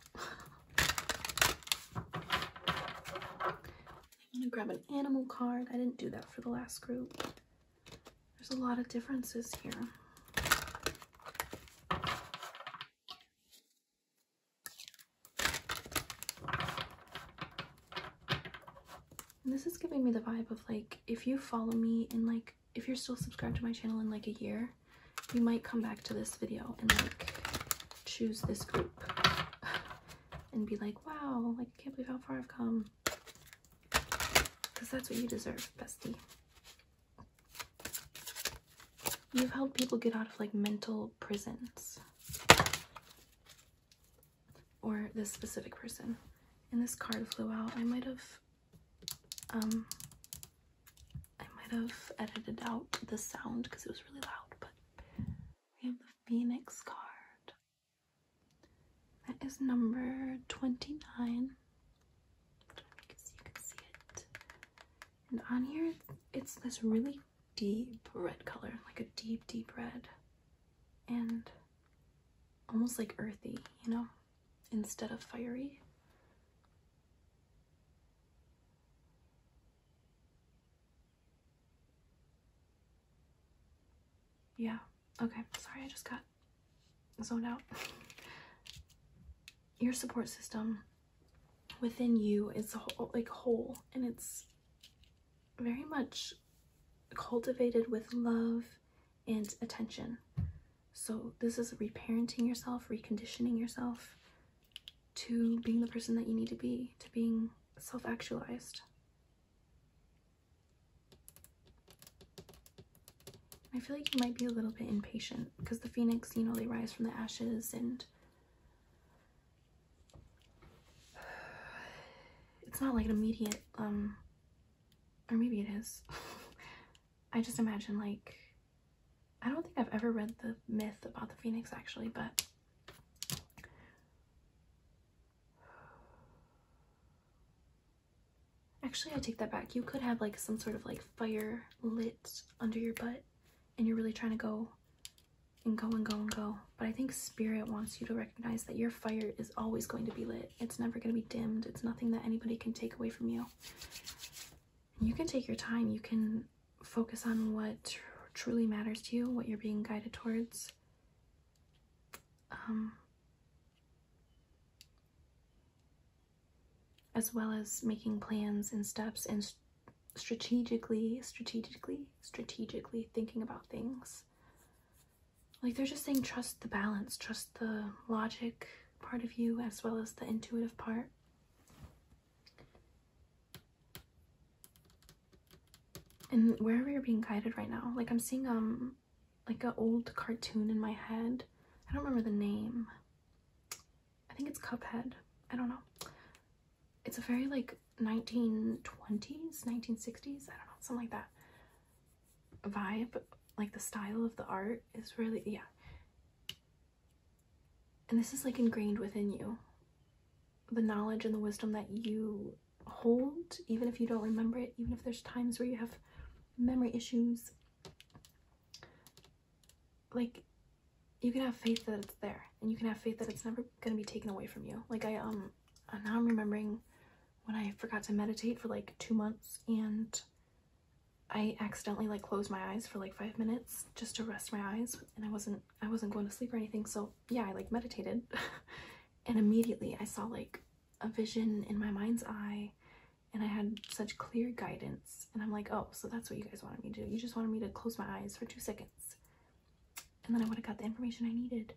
I'm gonna grab an animal card. I didn't do that for the last group. There's a lot of differences here. And this is giving me the vibe of like, if you follow me and like, if you're still subscribed to my channel in like a year, you might come back to this video and like choose this group and be like, wow, like, I can't believe how far I've come. Because that's what you deserve, bestie. You've helped people get out of like mental prisons. Or this specific person. And this card flew out. I might have edited out the sound because it was really loud, but we have the Phoenix card. That is number 29. You can see it. And on here, it's this really deep red color, like a deep, deep red. And almost like earthy, you know, instead of fiery. Yeah, okay, sorry, I just got zoned out. Your support system within you is like whole, and it's very much cultivated with love and attention. So this is reparenting yourself, reconditioning yourself to being the person that you need to be, to being self-actualized. I feel like you might be a little bit impatient because the Phoenix, you know, they rise from the ashes, and it's not like an immediate, or maybe it is. I just imagine, like, I don't think I've ever read the myth about the Phoenix actually, but actually I take that back. You could have like some sort of like fire lit under your butt and you're really trying to go and go and go and go. But I think spirit wants you to recognize that your fire is always going to be lit. It's never going to be dimmed. It's nothing that anybody can take away from you. And you can take your time. You can focus on what truly matters to you, what you're being guided towards. As well as making plans and steps and strategically thinking about things. Like they're just saying, trust the balance, trust the logic part of you as well as the intuitive part. And wherever you're being guided right now, like I'm seeing like an old cartoon in my head. I don't remember the name. I think it's Cuphead. I don't know. It's a very like 1920s, 1960s, I don't know, something like that vibe. Like the style of the art is really, yeah. And this is like ingrained within you. The knowledge and the wisdom that you hold, even if you don't remember it, even if there's times where you have memory issues, like you can have faith that it's there, and you can have faith that it's never going to be taken away from you. Like now I'm remembering when I forgot to meditate for like 2 months, and I accidentally like closed my eyes for like 5 minutes just to rest my eyes, and I wasn't going to sleep or anything. So yeah, I like meditated and immediately I saw like a vision in my mind's eye, and I had such clear guidance, and I'm like, oh, so that's what you guys wanted me to do. You just wanted me to close my eyes for 2 seconds, and then I would have got the information I needed.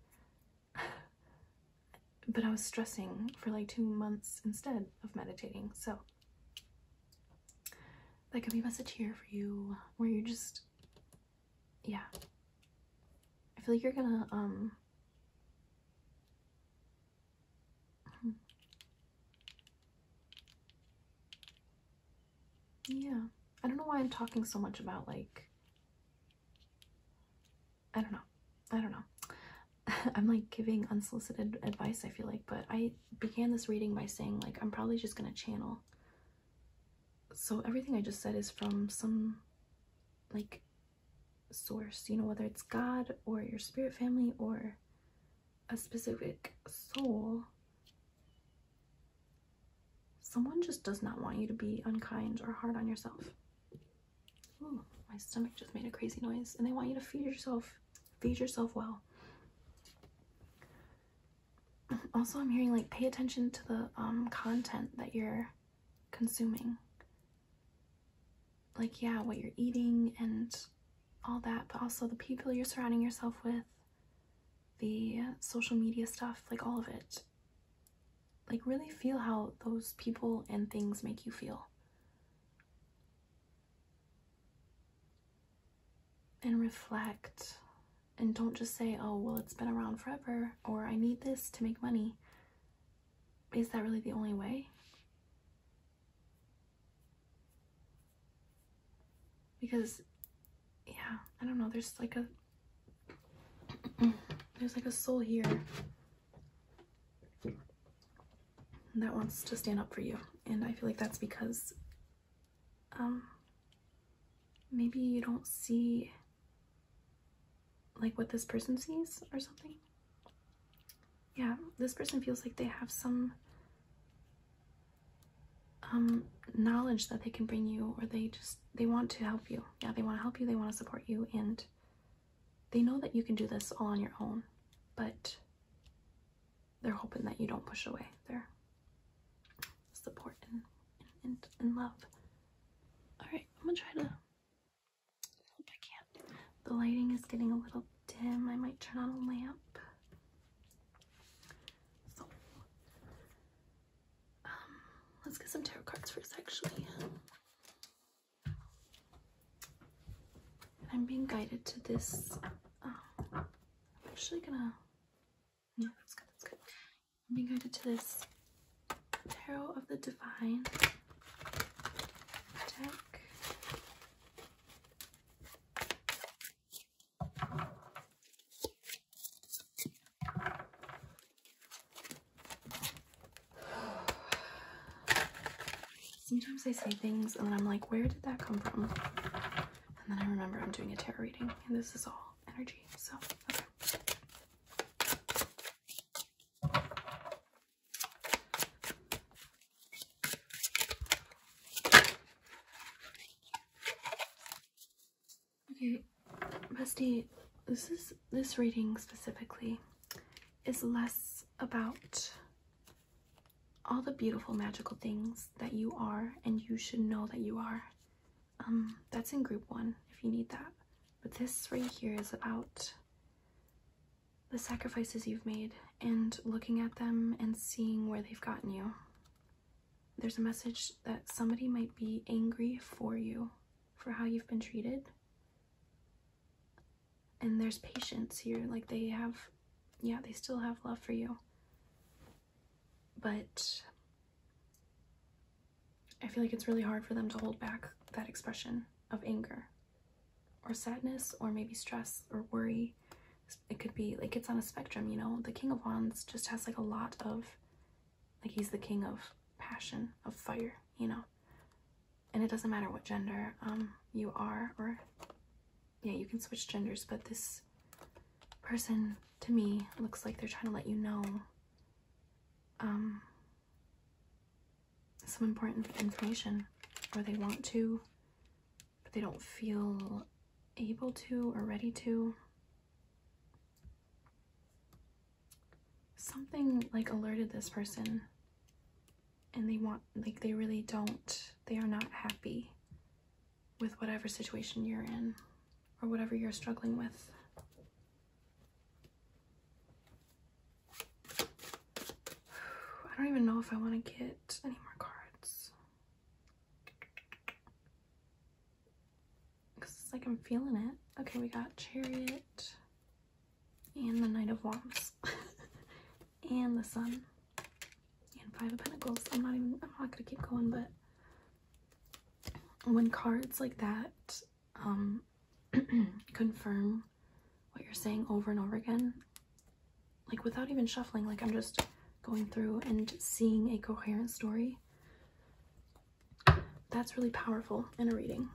But I was stressing for like 2 months instead of meditating. So that could be a message here for you, where you're just, yeah, I feel like you're gonna yeah, I don't know why I'm talking so much about like, I don't know I'm like giving unsolicited advice, I feel like, but I began this reading by saying like I'm probably just gonna channel. So everything I just said is from some like source, you know, whether it's God or your spirit family or a specific soul. Someone just does not want you to be unkind or hard on yourself. Ooh, my stomach just made a crazy noise. And they want you to feed yourself well. Also, I'm hearing like pay attention to the content that you're consuming. Like, yeah, what you're eating and all that, but also the people you're surrounding yourself with, the social media stuff, like all of it. Like really feel how those people and things make you feel. and reflect, and don't just say, oh, well, it's been around forever, or I need this to make money. Is that really the only way? Because, yeah, I don't know, there's like a soul here that wants to stand up for you. And I feel like that's because maybe you don't see like what this person sees or something. Yeah, this person feels like they have some knowledge that they can bring you, or they want to help you. Yeah, they want to help you, they want to support you, and they know that you can do this all on your own, but they're hoping that you don't push away their support and love. All right, I'm gonna try to, hope I can't. The lighting is getting a little dim. I might turn on a lamp. So, let's get some tarot cards first, actually. I'm being guided to this. I'm actually gonna, yeah, that's good, that's good. I'm being guided to this Tarot of the Divine deck. Sometimes I say things and then I'm like, where did that come from? And then I remember I'm doing a tarot reading and this is all energy, so okay. Okay, bestie, this reading specifically is less about all the beautiful magical things that you are and you should know that you are. That's in group 1 if you need that. But this right here is about the sacrifices you've made and looking at them and seeing where they've gotten you. There's a message that somebody might be angry for you, for how you've been treated. And there's patience here, like they have, yeah, they still have love for you. But I feel like it's really hard for them to hold back that expression of anger or sadness or maybe stress or worry. It could be like it's on a spectrum, you know. The King of Wands just has like a lot of, like he's the king of passion, of fire, you know. And it doesn't matter what gender you are, or yeah, you can switch genders, but this person to me looks like they're trying to let you know some important information, or they want to, but they don't feel able to or ready to. Something like alerted this person and they want, like they really don't, they are not happy with whatever situation you're in or whatever you're struggling with. I don't even know if I want to get any more cards because it's like I'm feeling it. Okay, we got Chariot and the Knight of Wands and the Sun and Five of Pentacles. I'm not gonna keep going, but when cards like that confirm what you're saying over and over again, like without even shuffling, like I'm just going through and seeing a coherent story, that's really powerful in a reading.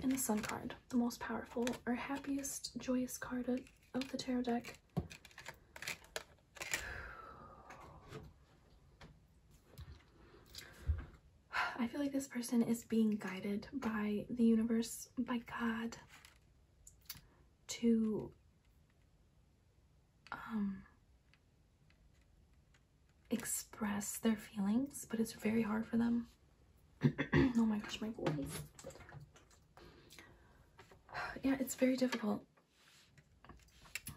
And the Sun card, the most powerful or happiest, joyous card of the tarot deck. I feel like this person is being guided by the universe, by God, to express their feelings, but it's very hard for them. Oh my gosh, my voice. Yeah, it's very difficult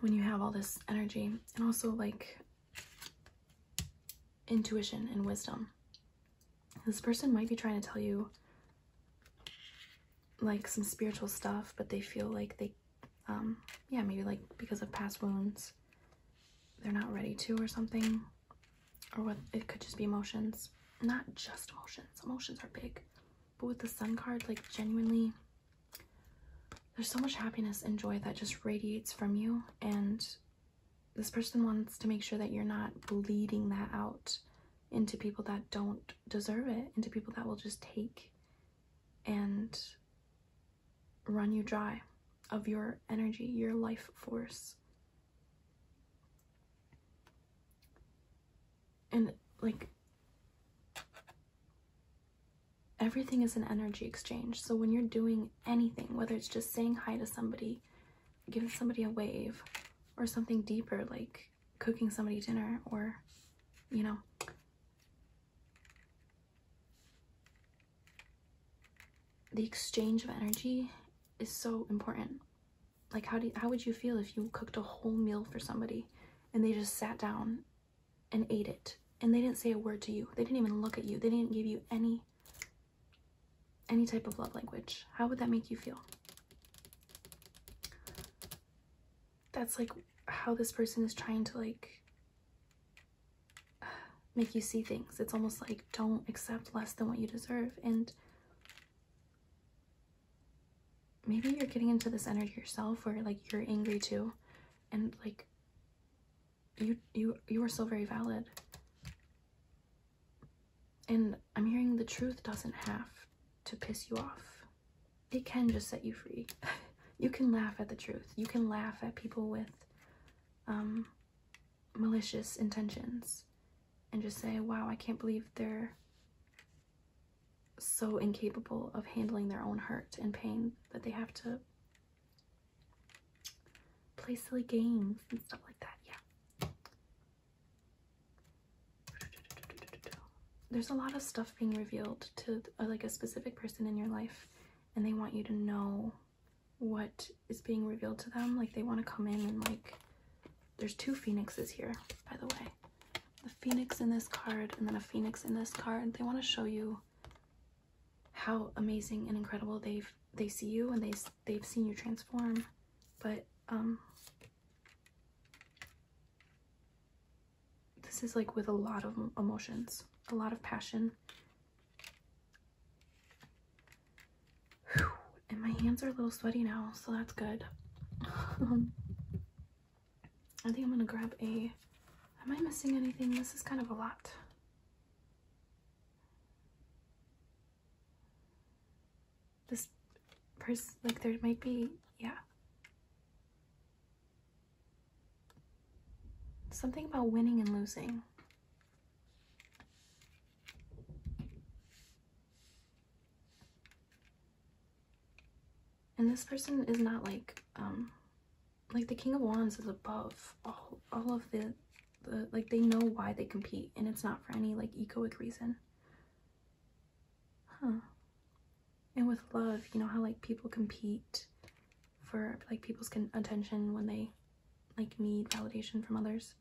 when you have all this energy and also like intuition and wisdom. This person might be trying to tell you like some spiritual stuff, but they feel like they, yeah, maybe like because of past wounds, they're not ready to or something. Or what, it could just be emotions. Not just emotions. Emotions are big. But with the Sun card, like genuinely, there's so much happiness and joy that just radiates from you. And this person wants to make sure that you're not bleeding that out into people that don't deserve it, into people that will just take and run you dry of your energy, your life force. And like, everything is an energy exchange. So when you're doing anything, whether it's just saying hi to somebody, giving somebody a wave, or something deeper like cooking somebody dinner, or, you know, the exchange of energy is so important. Like, how would you feel if you cooked a whole meal for somebody and they just sat down and ate it and they didn't say a word to you, they didn't even look at you, they didn't give you any type of love language? How would that make you feel? That's like how this person is trying to like make you see things. It's almost like, don't accept less than what you deserve. And maybe you're getting into this energy yourself where like you're angry too, and like you are so very valid. And I'm hearing the truth doesn't have to piss you off. It can just set you free. You can laugh at the truth. You can laugh at people with malicious intentions and just say, wow, I can't believe they're so incapable of handling their own hurt and pain that they have to play silly games and stuff like that. Yeah. There's a lot of stuff being revealed to like a specific person in your life, and they want you to know what is being revealed to them. Like, they want to come in and like, there's two phoenixes here, by the way. The phoenix in this card and then a phoenix in this card. They want to show you how amazing and incredible they see you, and they've seen you transform. But this is like with a lot of emotions, a lot of passion. Whew. And my hands are a little sweaty now, so that's good. I think I'm gonna grab a, am I missing anything? This is kind of a lot. This person, like, there might be, yeah, something about winning and losing. And this person is not like the King of Wands is above all of the like, they know why they compete, and it's not for any like egoic reason. And with love, you know how like people compete for like people's attention when they like need validation from others?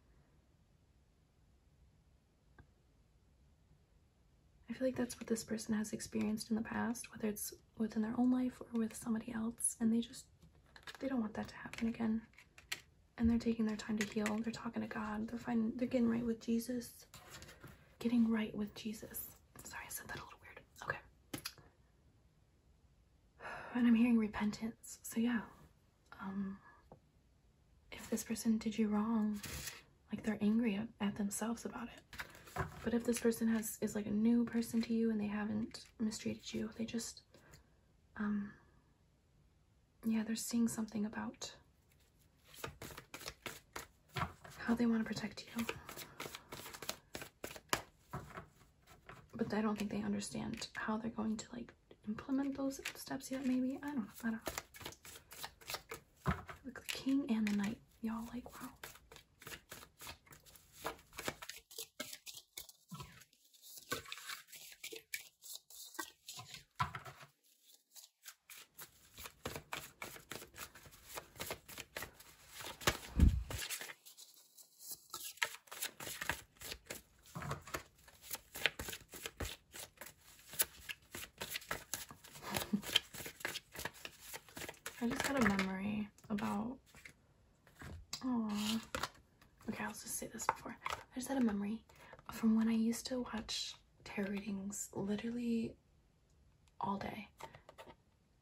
I feel like that's what this person has experienced in the past, whether it's within their own life or with somebody else, and they don't want that to happen again. And they're taking their time to heal. They're talking to God. They're getting right with Jesus. Getting right with Jesus. Sorry, I said that a little weird. Okay. And I'm hearing repentance. So yeah, if this person did you wrong, like, they're angry at themselves about it. But if this person is like a new person to you and they haven't mistreated you, they just yeah, they're seeing something about how they want to protect you, but I don't think they understand how they're going to like implement those steps yet. Maybe, I don't know. Look, the King and the Knight, y'all, like, wow. I just had a memory about, oh, okay, I'll just say this before. I just had a memory from when I used to watch tarot readings literally all day.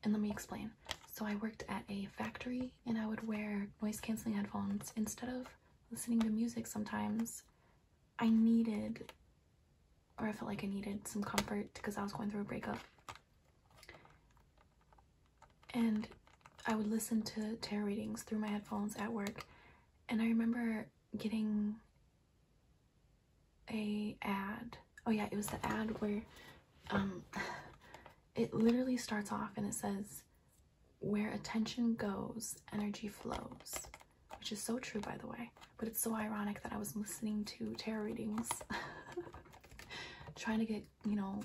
And let me explain. So I worked at a factory and I would wear noise canceling headphones. Instead of listening to music sometimes, I needed, or I felt like I needed some comfort because I was going through a breakup. And I would listen to tarot readings through my headphones at work. And I remember getting a ad. Oh yeah, it was the ad where it literally starts off and it says, "Where attention goes, energy flows," which is so true, by the way. But it's so ironic that I was listening to tarot readings trying to get, you know,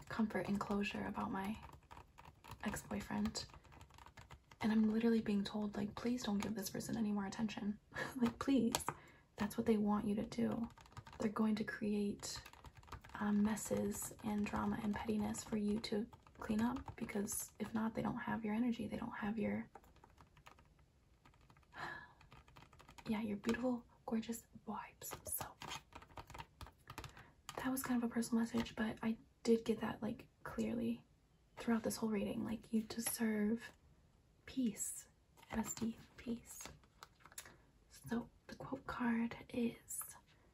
comfort and closure about my ex-boyfriend, and I'm literally being told, like, please don't give this person any more attention. Like, please, that's what they want you to do. They're going to create messes and drama and pettiness for you to clean up, because if not, they don't have your energy, they don't have your, yeah, your beautiful, gorgeous vibes. So that was kind of a personal message, but I did get that, like, clearly throughout this whole reading. Like, you deserve peace, bestie, peace. So the quote card is,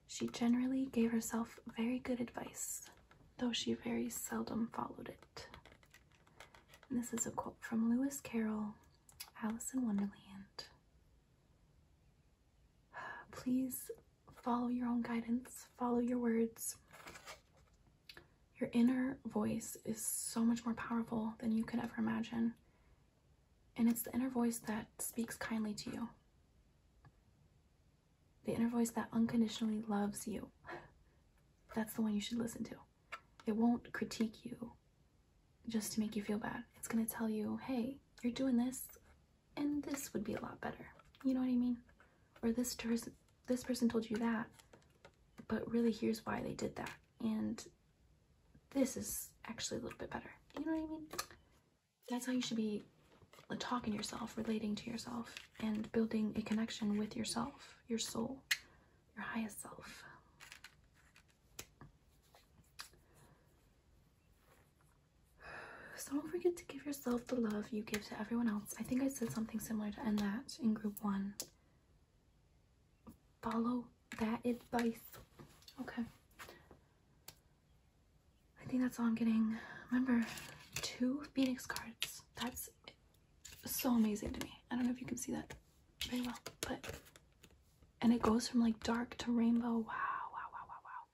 "She generally gave herself very good advice, though she very seldom followed it." And this is a quote from Lewis Carroll, Alice in Wonderland. Please follow your own guidance, follow your words. Your inner voice is so much more powerful than you could ever imagine. And it's the inner voice that speaks kindly to you. The inner voice that unconditionally loves you. That's the one you should listen to. It won't critique you just to make you feel bad. It's going to tell you, hey, you're doing this and this would be a lot better. You know what I mean? Or this person told you that, but really here's why they did that. And this is actually a little bit better. You know what I mean? That's how you should be talking to yourself, relating to yourself, and building a connection with yourself, your soul, your highest self. So don't forget to give yourself the love you give to everyone else. I think I said something similar to end that in group 1. Follow that advice. Okay. I think that's all I'm getting. Remember, 2 Phoenix cards. That's so amazing to me. I don't know if you can see that very well, but, and it goes from like dark to rainbow. Wow, wow, wow, wow, wow.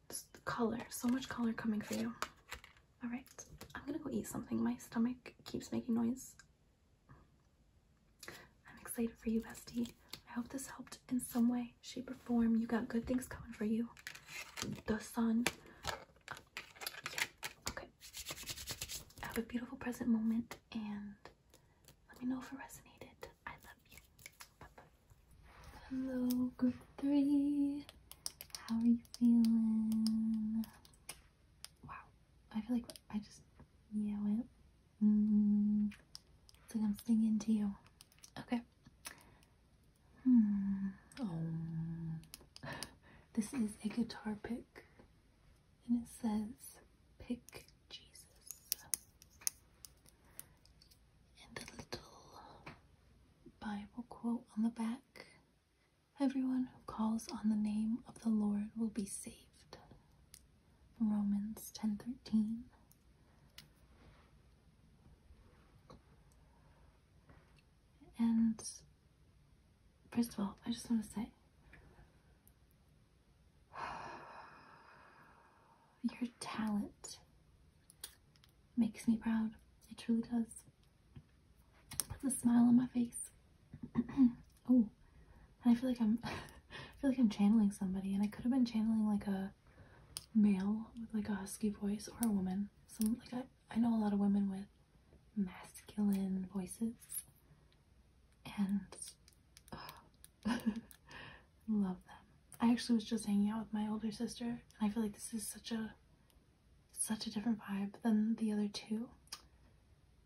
Just the color, so much color coming for you. All right, I'm gonna go eat something. My stomach keeps making noise. I'm excited for you, bestie. I hope this helped in some way, shape, or form. You got good things coming for you. The sun. Have a beautiful present moment, and let me know if it resonated. I love you. Bye-bye. Hello, group 3. How are you feeling? Wow. I feel like I just, yeah, went. It's like I'm singing to you. Okay. This is a guitar pick, and it says, "Pick Jesus." And a little Bible quote on the back: "Everyone who calls on the name of the Lord will be saved." Romans 10:13. And first of all, I just want to say, your talent makes me proud. It truly does. Puts a smile on my face. Oh, and I feel like I'm channeling somebody, and I could have been channeling like a male with like a husky voice, or a woman. I know a lot of women with masculine voices, and love them. I actually was just hanging out with my older sister, and I feel like this is such such a different vibe than the other two.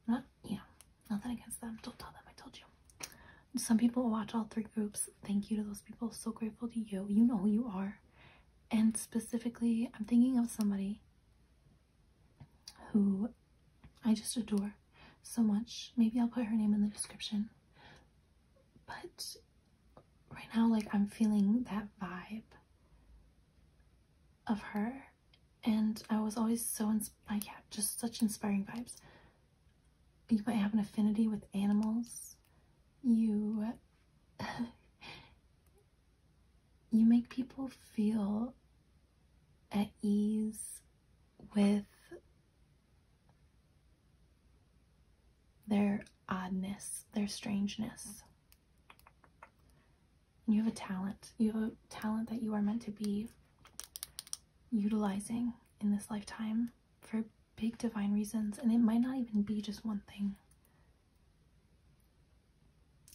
Nothing against them. Don't tell them I told you. Some people watch all 3 groups. Thank you to those people. So grateful to you. You know who you are. And specifically, I'm thinking of somebody who I just adore so much. Maybe I'll put her name in the description. But right now, like, I'm feeling that vibe of her. And I was always so just such inspiring vibes. You might have an affinity with animals. You make people feel at ease with their oddness, their strangeness. You have a talent. You have a talent that you are meant to be utilizing in this lifetime for big divine reasons, and it might not even be just one thing,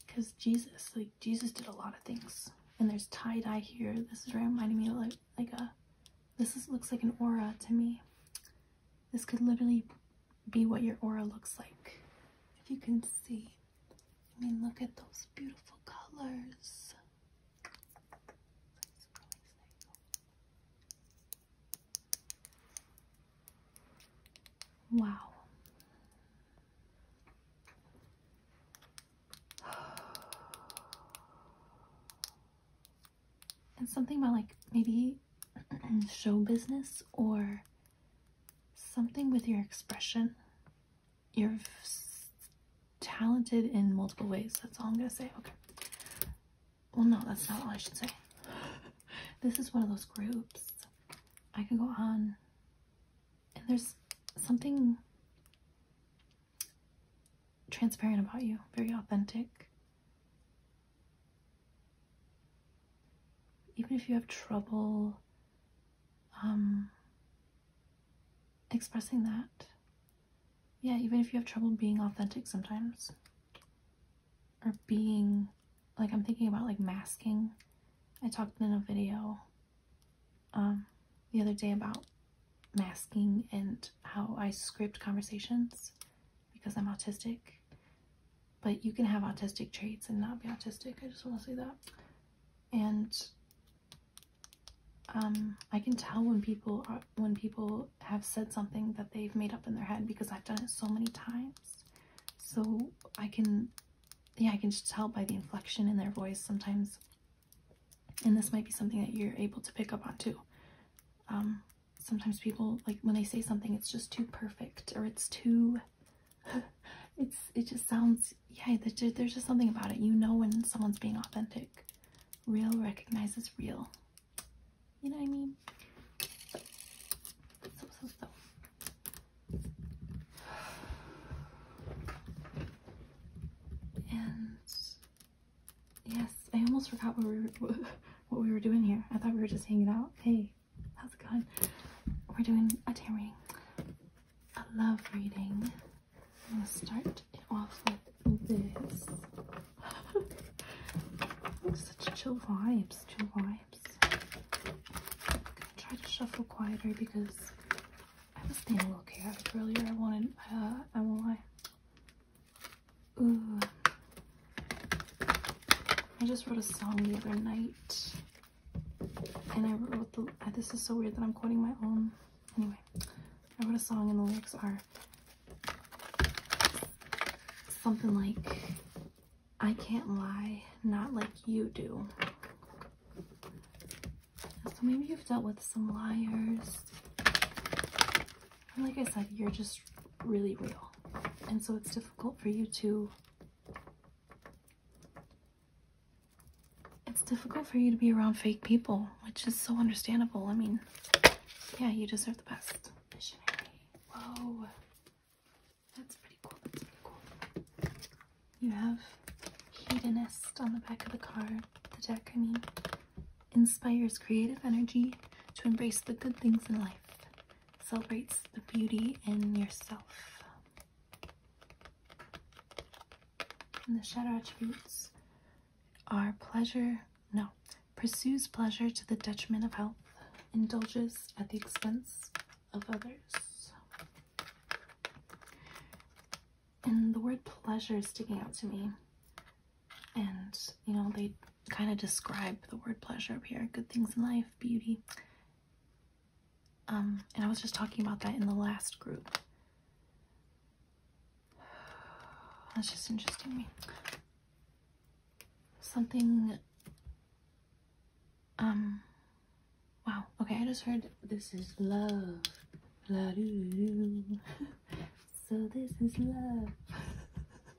because Jesus did a lot of things. And there's tie-dye here. This is reminding me of looks like an aura to me. This could literally be what your aura looks like, if you can see. I mean, look at those beautiful colors. Wow. And something about like maybe show business or something with your expression. You're talented in multiple ways. That's all I'm gonna say. Okay. Well, no, that's not all I should say. This is one of those groups. I can go on, and there's something transparent about you, very authentic. Even if you have trouble expressing that, yeah, even if you have trouble being authentic sometimes, or being, like, I'm thinking about like masking. I talked in a video the other day about masking and how I script conversations because I'm autistic. But you can have autistic traits and not be autistic. I just want to say that. And I can tell when people have said something that they've made up in their head, because I've done it so many times. So I can just tell by the inflection in their voice sometimes. And this might be something that you're able to pick up on too. Sometimes people, like, when they say something, it's just too perfect, or it's too, it just sounds, yeah, there's just something about it. You know when someone's being authentic. Real recognizes real. You know what I mean? So. And yes, I almost forgot what we were doing here. I thought we were just hanging out. Hey, how's it going? We're doing a tarot reading, a love reading. I'm gonna start it off with this. Such chill vibes, Try to shuffle quieter because I was being a little chaotic earlier. I won't lie. Ooh. I just wrote a song the other night. And I wrote this is so weird that I'm quoting my own. Anyway, I wrote a song and the lyrics are something like, I can't lie, not like you do. So maybe you've dealt with some liars. And like I said, you're just really real. And so it's difficult for you to be around fake people, which is so understandable. I mean, yeah, you deserve the best. Visionary. Whoa. That's pretty cool. You have hedonist on the back of the deck, I mean. Inspires creative energy to embrace the good things in life. Celebrates the beauty in yourself. And the shadow attributes are pursues pleasure to the detriment of health, indulges at the expense of others. And the word pleasure is sticking out to me. And, you know, they kind of describe the word pleasure up here. Good things in life, beauty. And I was just talking about that in the last group. That's just interesting to me. Something, wow. Okay, I just heard This Is Love. La doo doo. So this is love.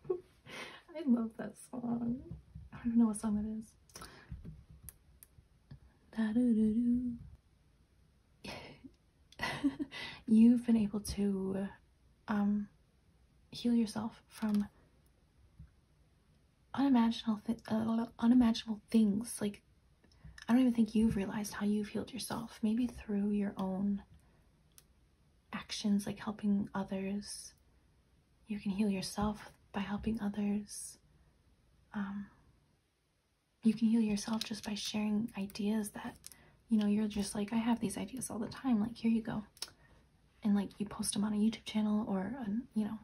I love that song. I don't know what song it is. Da doo doo doo. You've been able to heal yourself from unimaginable things. Like, I don't even think you've realized how you've healed yourself. Maybe through your own actions, like helping others. You can heal yourself by helping others. You can heal yourself just by sharing ideas that, you know, you're just like, I have these ideas all the time, like, here you go. And like, you post them on a YouTube channel or you know,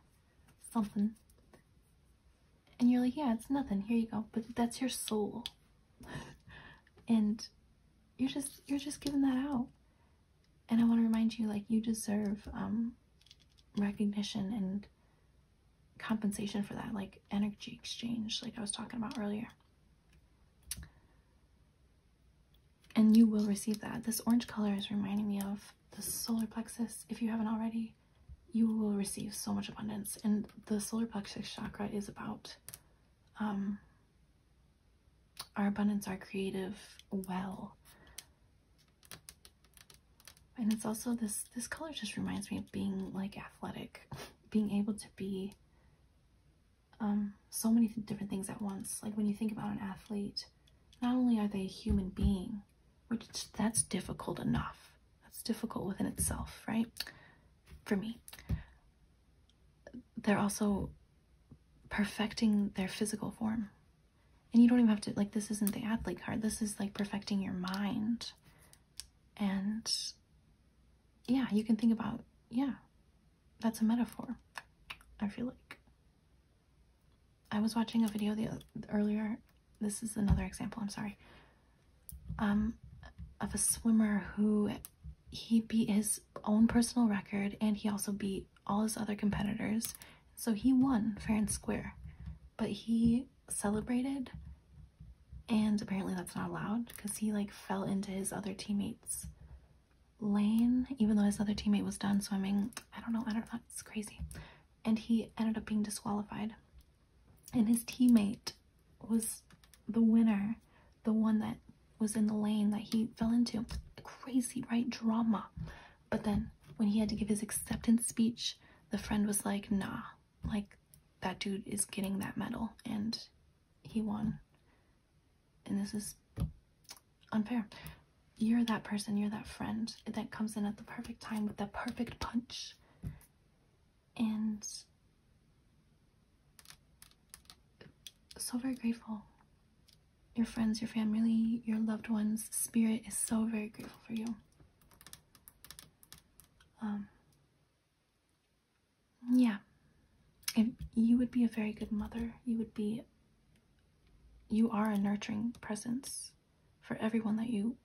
something, and you're like, yeah, it's nothing, here you go. But that's your soul. And you're just giving that out. And I want to remind you, like, you deserve recognition and compensation for that, like energy exchange, like I was talking about earlier. And you will receive that. This orange color is reminding me of the solar plexus. If you haven't already, you will receive so much abundance. And the solar plexus chakra is about our abundance, our creative well. And it's also this color just reminds me of being like athletic, being able to be so many different things at once. Like, when you think about an athlete, not only are they a human being, which that's difficult enough. That's difficult within itself, right? For me. They're also perfecting their physical form. And you don't even have to, like, this isn't the athlete card. This is like perfecting your mind. And yeah, you can think about, yeah, that's a metaphor, I feel like. I was watching a video earlier. This is another example, I'm sorry. Of a swimmer who he beat his own personal record, and he also beat all his other competitors. So he won fair and square. But he celebrated, and apparently that's not allowed because he like fell into his other teammates' lane, even though his other teammate was done swimming. I don't know, it's crazy. And he ended up being disqualified. And his teammate was the winner, the one that was in the lane that he fell into. Crazy, right? Drama. But then when he had to give his acceptance speech, the friend was like, nah, like, that dude is getting that medal, and he won. And this is unfair. You're that person, you're that friend that comes in at the perfect time with that perfect punch. And so very grateful. Your friends, your family, your loved ones, spirit is so very grateful for you. Yeah, if you would be a very good mother. You are a nurturing presence for everyone that you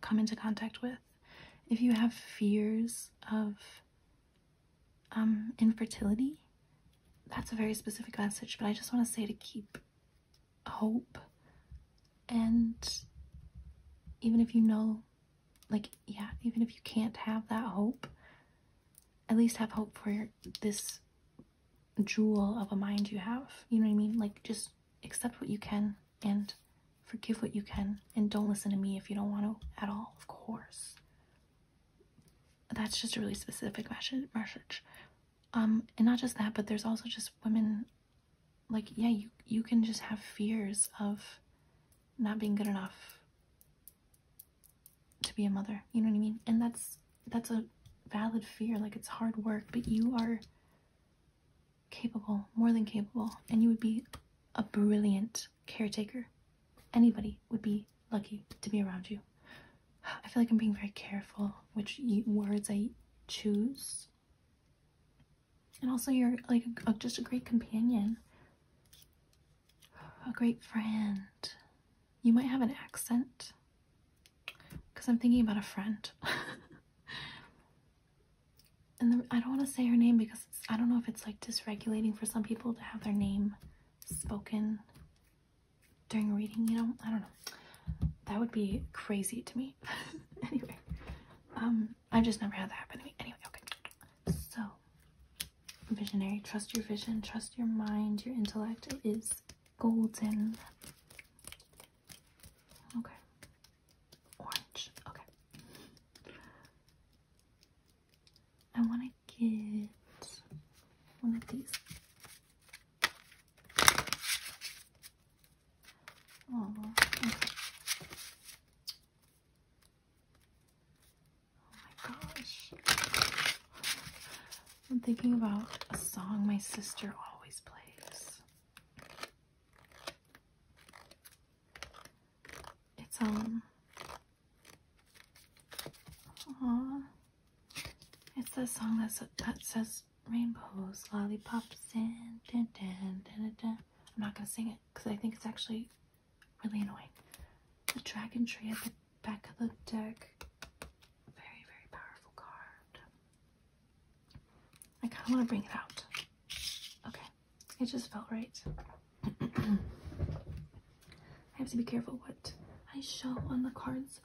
come into contact with. If you have fears of infertility, that's a very specific message, but I just want to say to keep hope. And even if you know, like, yeah, even if you can't have that hope, at least have hope for this jewel of a mind you have. You know what I mean? Like, just accept what you can and forgive what you can, and don't listen to me if you don't want to at all, of course. That's just a really specific message. And not just that, but there's also just women, like, yeah, you can just have fears of not being good enough to be a mother. You know what I mean? And that's a valid fear. Like, it's hard work, but you are capable, more than capable, and you would be a brilliant caretaker. Anybody would be lucky to be around you. I feel like I'm being very careful which words I choose. And also you're like just a great companion, a great friend. You might have an accent because I'm thinking about a friend. And I don't want to say her name because I don't know if it's like dysregulating for some people to have their name spoken during a reading, you know? I don't know. That would be crazy to me. Anyway, I've just never had that happen to me. Anyway, okay. So, visionary, trust your vision, trust your mind, your intellect. It is golden. Okay. Orange. Okay. I want to get one of these. Oh, okay. Oh my gosh. I'm thinking about a song my sister always plays. It's it's the song that says rainbows, lollipops, and dun, dun, dun, dun. I'm not gonna sing it because I think it's actually really annoying. The dragon tree at the back of the deck. Very, very powerful card. I kind of want to bring it out. Okay, it just felt right. I have to be careful what I show on the cards.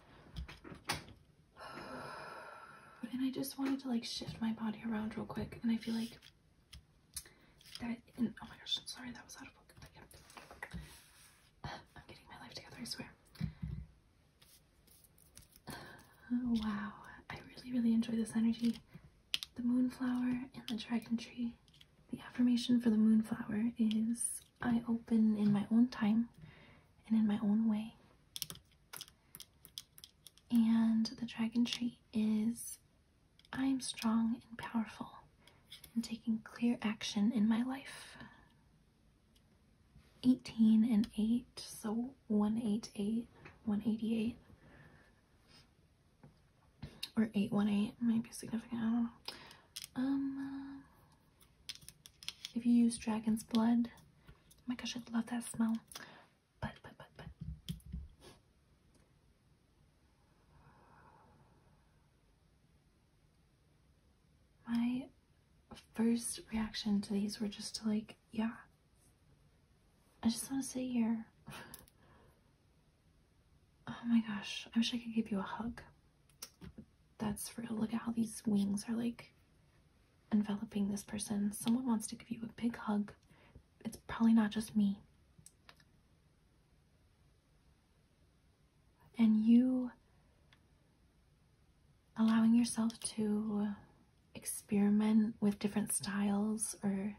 And I just wanted to like shift my body around real quick, and I feel like that. Oh my gosh, sorry, that was out of focus. I'm getting my life together, I swear. Oh, wow, I really enjoy this energy. The moonflower and the dragon tree. The affirmation for the moonflower is I open in my own time and in my own way. And the dragon tree is I am strong and powerful and taking clear action in my life. 18 and 8, so 188, 188. Or 818 might be significant, I don't know. If you use dragon's blood, oh my gosh, I love that smell. But. My first reaction to these were just to like, yeah. I just want to sit here. Oh my gosh, I wish I could give you a hug. That's real. Look at how these wings are like enveloping this person. Someone wants to give you a big hug. It's probably not just me. And you allowing yourself to experiment with different styles or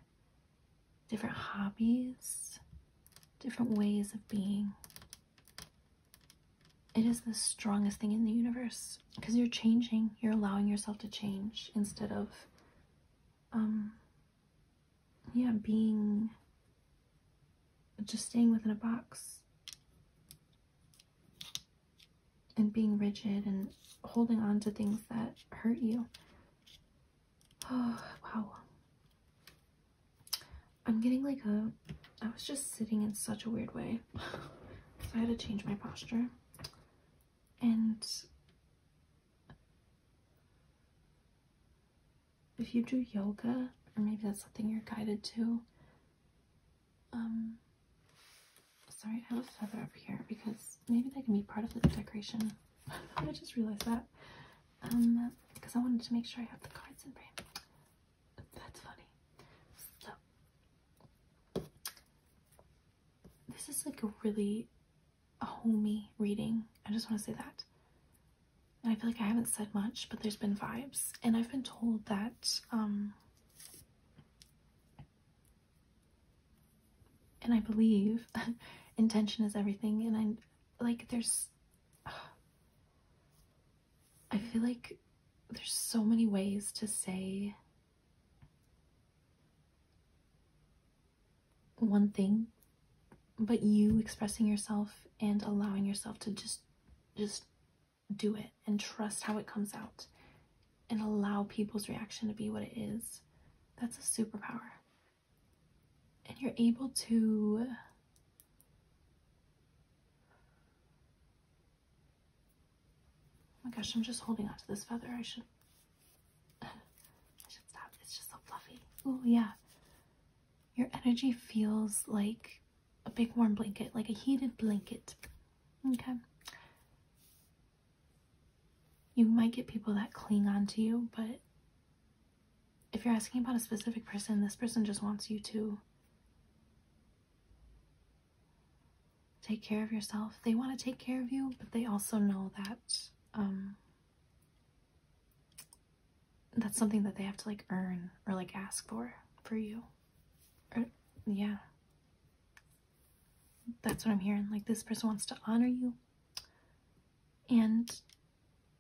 different hobbies, different ways of being. It is the strongest thing in the universe because you're changing. You're allowing yourself to change instead of yeah, being just staying within a box and being rigid and holding on to things that hurt you. Oh, wow. I'm getting like I was just sitting in such a weird way. So I had to change my posture. And if you do yoga, or maybe that's something you're guided to, sorry, I have a feather over here because maybe that can be part of the decoration. I just realized that. Because I wanted to make sure I have the cards in frame. That's funny. So, this is like a really homey reading. I just want to say that. And I feel like I haven't said much, but there's been vibes. And I've been told that, and I believe intention is everything. And I'm like, I feel like there's so many ways to say one thing, but you expressing yourself and allowing yourself to just do it and trust how it comes out and allow people's reaction to be what it is. That's a superpower. And you're able to oh my gosh, I'm just holding on to this feather. I should stop. It's just so fluffy. Oh yeah. Your energy feels like a big warm blanket, like a heated blanket. Okay. You might get people that cling on to you, but if you're asking about a specific person, this person just wants you to take care of yourself. They want to take care of you, but they also know that that's something that they have to like earn or like ask for you. Or, yeah. That's what I'm hearing. Like this person wants to honor you and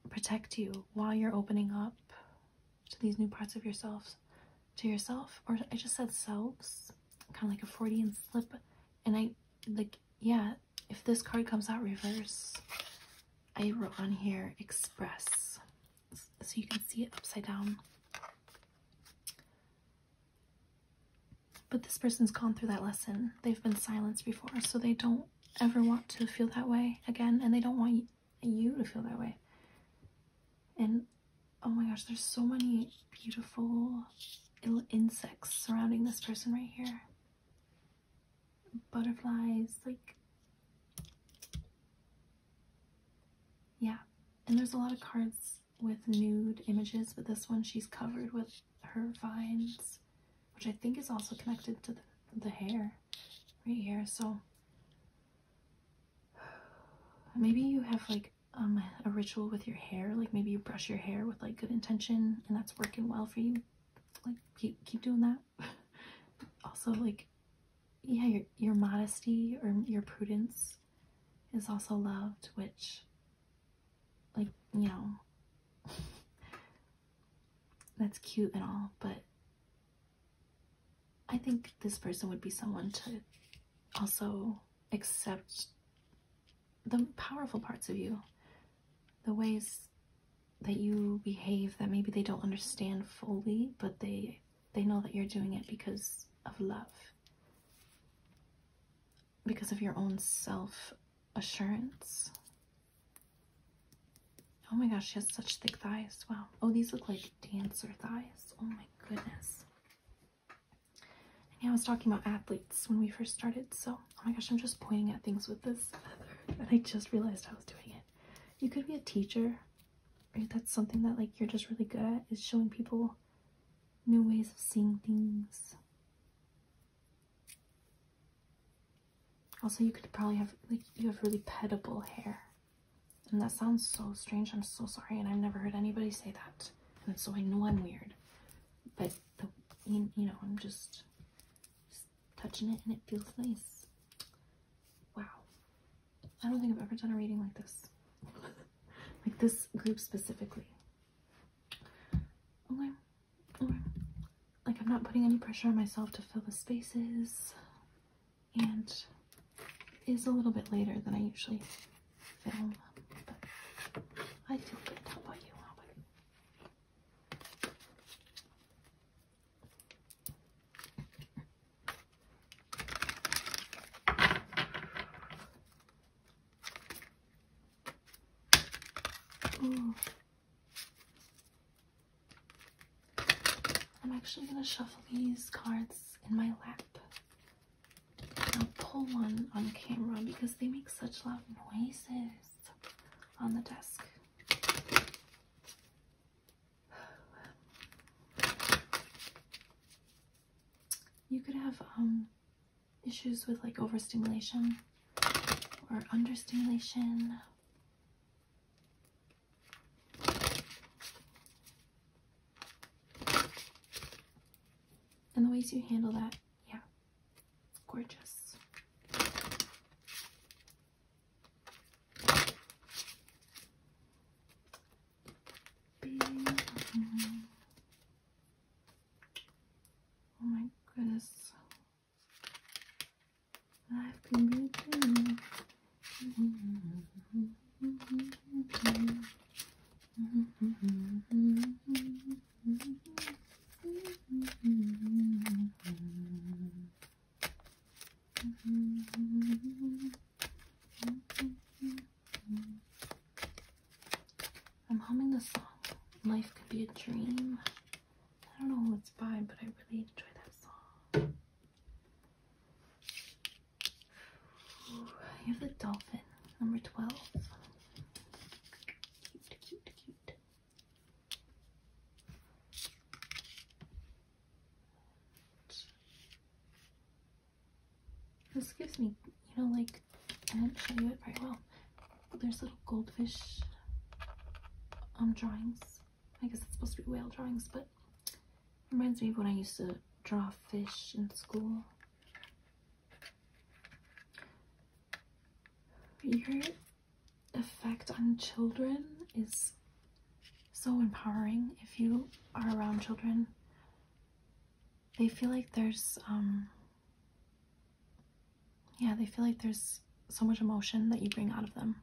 protect you while you're opening up to these new parts of yourself, to yourself. Or I just said selves, kind of like a Freudian slip. And I like, yeah, if this card comes out reverse, I wrote on here express, so you can see it upside down. But this person's gone through that lesson. They've been silenced before, so they don't ever want to feel that way again, and they don't want you to feel that way. And oh my gosh, there's so many beautiful little insects surrounding this person right here. Butterflies, like, yeah. And there's a lot of cards with nude images, but this one, she's covered with her vines, which I think is also connected to the hair right here. So maybe you have like a ritual with your hair, like maybe you brush your hair with like good intention and that's working well for you. Like keep doing that. Also, like, yeah, your modesty or your prudence is also loved, which, like, you know, that's cute and all, but I think this person would be someone to also accept the powerful parts of you, the ways that you behave that maybe they don't understand fully, but they know that you're doing it because of love, because of your own self-assurance. Oh my gosh, she has such thick thighs. Wow. Oh, these look like dancer thighs. Oh my goodness. And yeah, I was talking about athletes when we first started, so oh my gosh, I'm just pointing at things with this feather and I just realized I was doing it. You could be a teacher, right? That's something that like you're just really good at, is showing people new ways of seeing things. Also, you could probably have, like, you have really petable hair. And that sounds so strange. I'm so sorry. And I've never heard anybody say that. And so I know I'm weird. But, you know, I'm just touching it and it feels nice. Wow. I don't think I've ever done a reading like this. Like this group specifically. Okay. Okay. Like, I'm not putting any pressure on myself to fill the spaces. And it is a little bit later than I usually film. But I feel good. How about you? Ooh. I'm actually going to shuffle these cards in my lap. I'll pull one on camera because they make such loud noises on the desk. You could have issues with like overstimulation or understimulation. And the ways you handle that, yeah, gorgeous. Oh my goodness. Life can be good. Dream. I don't know who it's by, but I really enjoy that song. Ooh, you have the dolphin, number 12. Cute, cute, cute. This gives me, you know, like, I didn't show you it very well. There's little goldfish drawings. I guess it's supposed to be whale drawings, but it reminds me of when I used to draw fish in school. Your effect on children is so empowering. If you are around children, they feel like there's they feel like there's so much emotion that you bring out of them,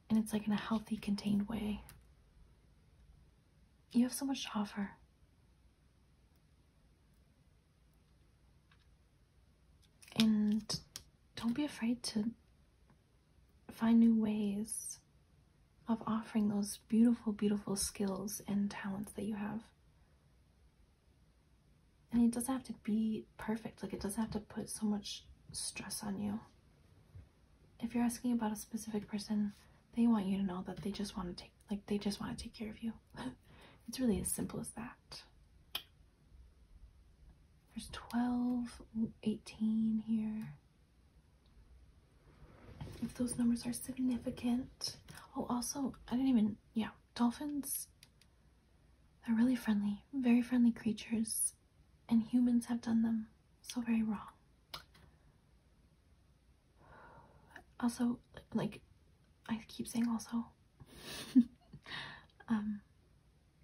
and it's like in a healthy, contained way. You have so much to offer. And don't be afraid to find new ways of offering those beautiful, beautiful skills and talents that you have. And it doesn't have to be perfect. Like, it doesn't have to put so much stress on you. If you're asking about a specific person, they want you to know that they just want to take care of you. It's really as simple as that. There's 12, 18 here. If those numbers are significant. Oh, also, dolphins, they're really friendly, very friendly creatures, and humans have done them so very wrong. Also, like, I keep saying also,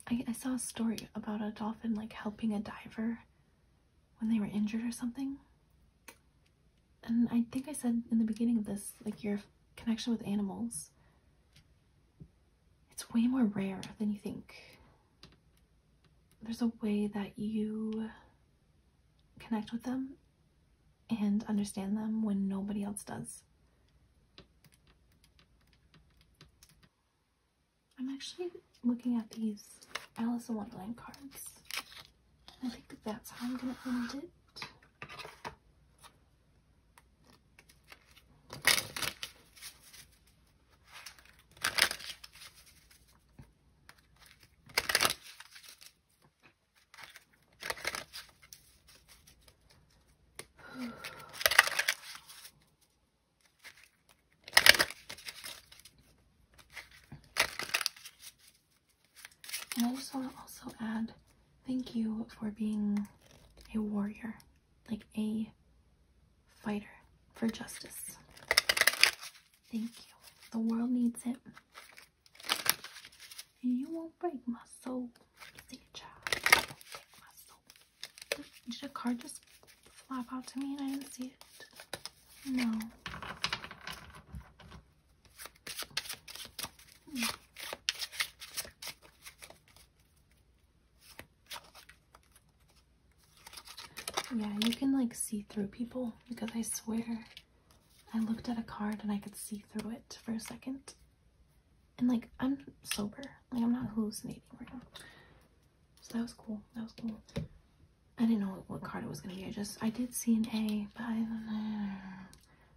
I saw a story about a dolphin, like, helping a diver when they were injured or something. And I think I said in the beginning of this, like, your connection with animals, it's way more rare than you think. There's a way that you connect with them and understand them when nobody else does. I'm actually looking at these Alice in Wonderland cards. I think that's how I'm gonna end it. And I just want to also add, thank you for being a warrior, like a fighter for justice. Thank you. The world needs it. And you won't break my soul. Sing it, child. You won't break my soul. Did a card just flap out to me and I didn't see it? No. Yeah, you can like see through people, because I swear I looked at a card and I could see through it for a second. And like, I'm sober, like I'm not hallucinating right now. So that was cool. That was cool. I didn't know what card it was gonna be. I did see an A, but I don't know.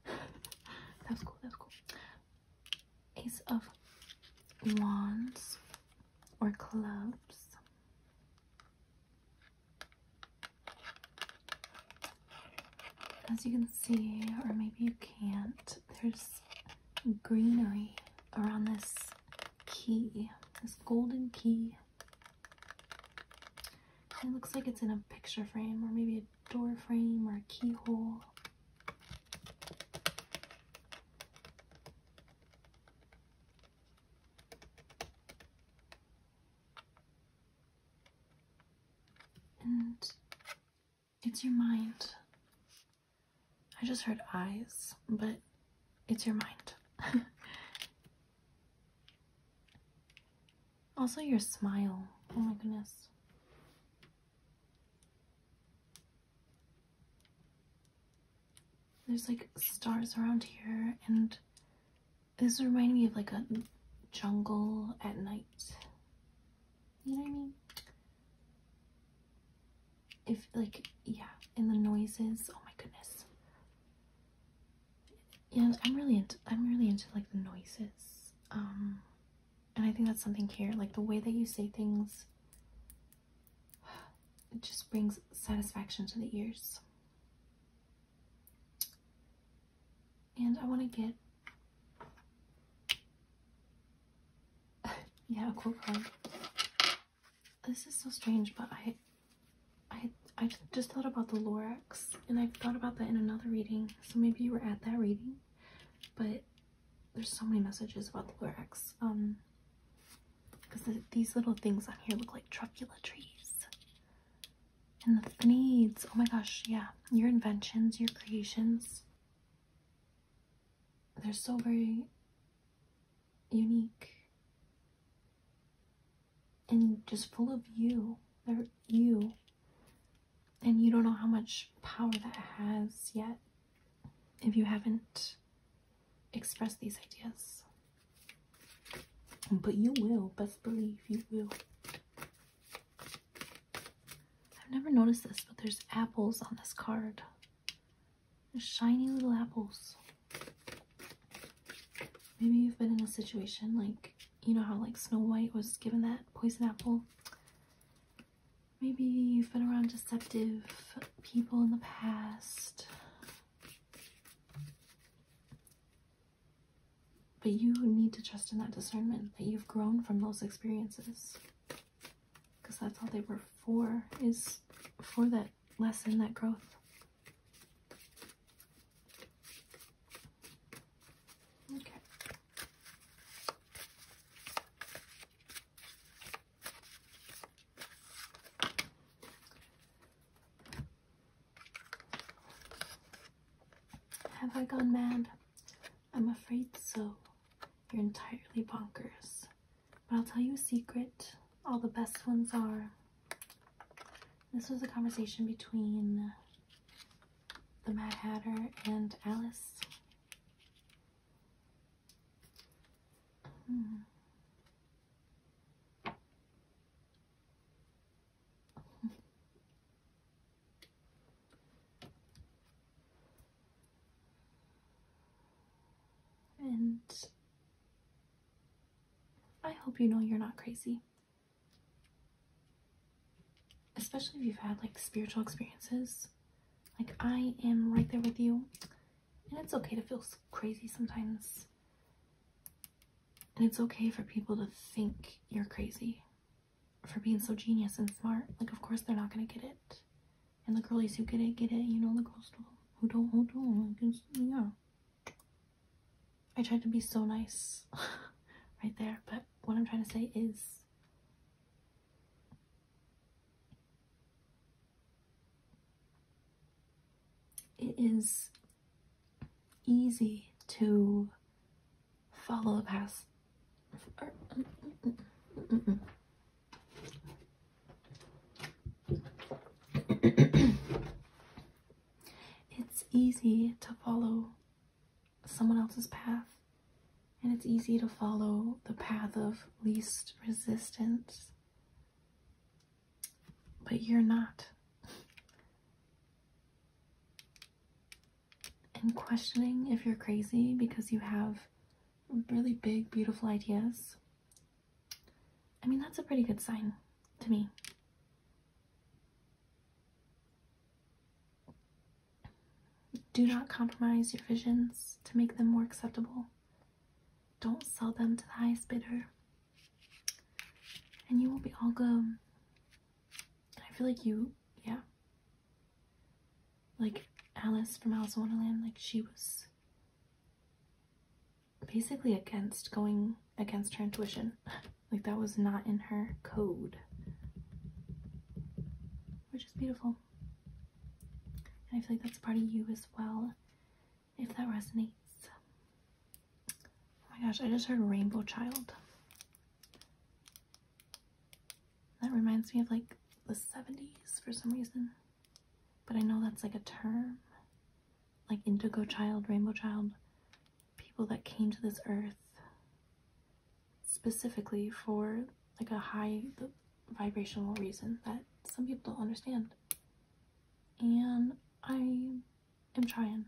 That was cool. That was cool. Ace of Wands or Clubs. As you can see, or maybe you can't, there's greenery around this key, this golden key. It looks like it's in a picture frame, or maybe a door frame, or a keyhole. And it's your mind. I just heard eyes, but it's your mind. Also your smile. Oh my goodness. There's like stars around here, and this is reminding me of like a jungle at night. You know what I mean? If like, yeah, and the noises, oh my goodness. Yeah, I'm really into like the noises. And I think that's something here, like the way that you say things, it just brings satisfaction to the ears. And I want to get yeah, a quote card. This is so strange, but I just thought about the Lorax, and I've thought about that in another reading, so maybe you were at that reading. But there's so many messages about the Lorax, because these little things on here look like truffula trees. And the thneeds, oh my gosh, yeah, your inventions, your creations, they're so very unique and just full of you. They're you, and you don't know how much power that has yet if you haven't expressed these ideas. But you will, best believe you will. I've never noticed this, but there's apples on this card. There's shiny little apples. Maybe you've been in a situation like, you know how like Snow White was given that poison apple? Maybe you've been around deceptive people in the past. But you need to trust in that discernment, that you've grown from those experiences. Because that's all they were for, is for that lesson, that growth. Okay. Have I gone mad? I'm afraid so. You're entirely bonkers. But I'll tell you a secret. All the best ones are. This was a conversation between the Mad Hatter and Alice. And I hope you know you're not crazy. Especially if you've had like spiritual experiences. Like, I am right there with you. And it's okay to feel crazy sometimes. And it's okay for people to think you're crazy for being so genius and smart. Like, of course they're not gonna get it. And the girlies who get it, you know, the girls who don't, yeah. I tried to be so nice right there, but what I'm trying to say is, it is easy to follow the past. It's easy to follow someone else's path, and it's easy to follow the path of least resistance, but you're not. And questioning if you're crazy because you have really big, beautiful ideas, I mean, that's a pretty good sign to me. Do not compromise your visions to make them more acceptable. Don't sell them to the highest bidder. And you will be all good. I feel like you, yeah. Like Alice from Alice in Wonderland, like she was basically going against her intuition. Like that was not in her code. Which is beautiful. And I feel like that's part of you as well, if that resonates. Oh my gosh, I just heard Rainbow Child. That reminds me of like the 70s for some reason. But I know that's like a term. Like indigo child, rainbow child. People that came to this earth specifically for like a high, vibrational reason that some people don't understand. And I am trying.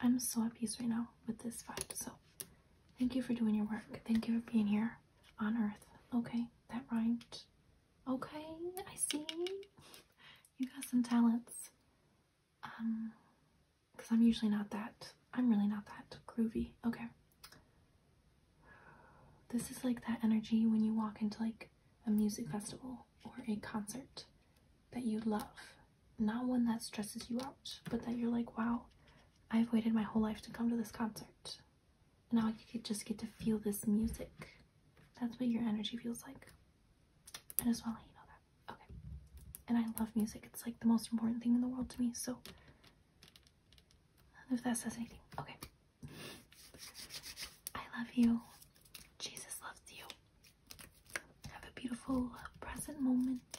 I'm so at peace right now with this vibe. So thank you for doing your work. Thank you for being here on Earth. Okay, that rhymed. Okay, I see. You got some talents. Because I'm usually not that. I'm really not that groovy. Okay. This is like that energy when you walk into like a music festival or a concert that you love. Not one that stresses you out, but that you're like, wow, I've waited my whole life to come to this concert. Now I just get to feel this music. That's what your energy feels like. I just want to let you know that. Okay. And I love music. It's like the most important thing in the world to me. So if that says anything. Okay. I love you. Jesus loves you. Have a beautiful present moment.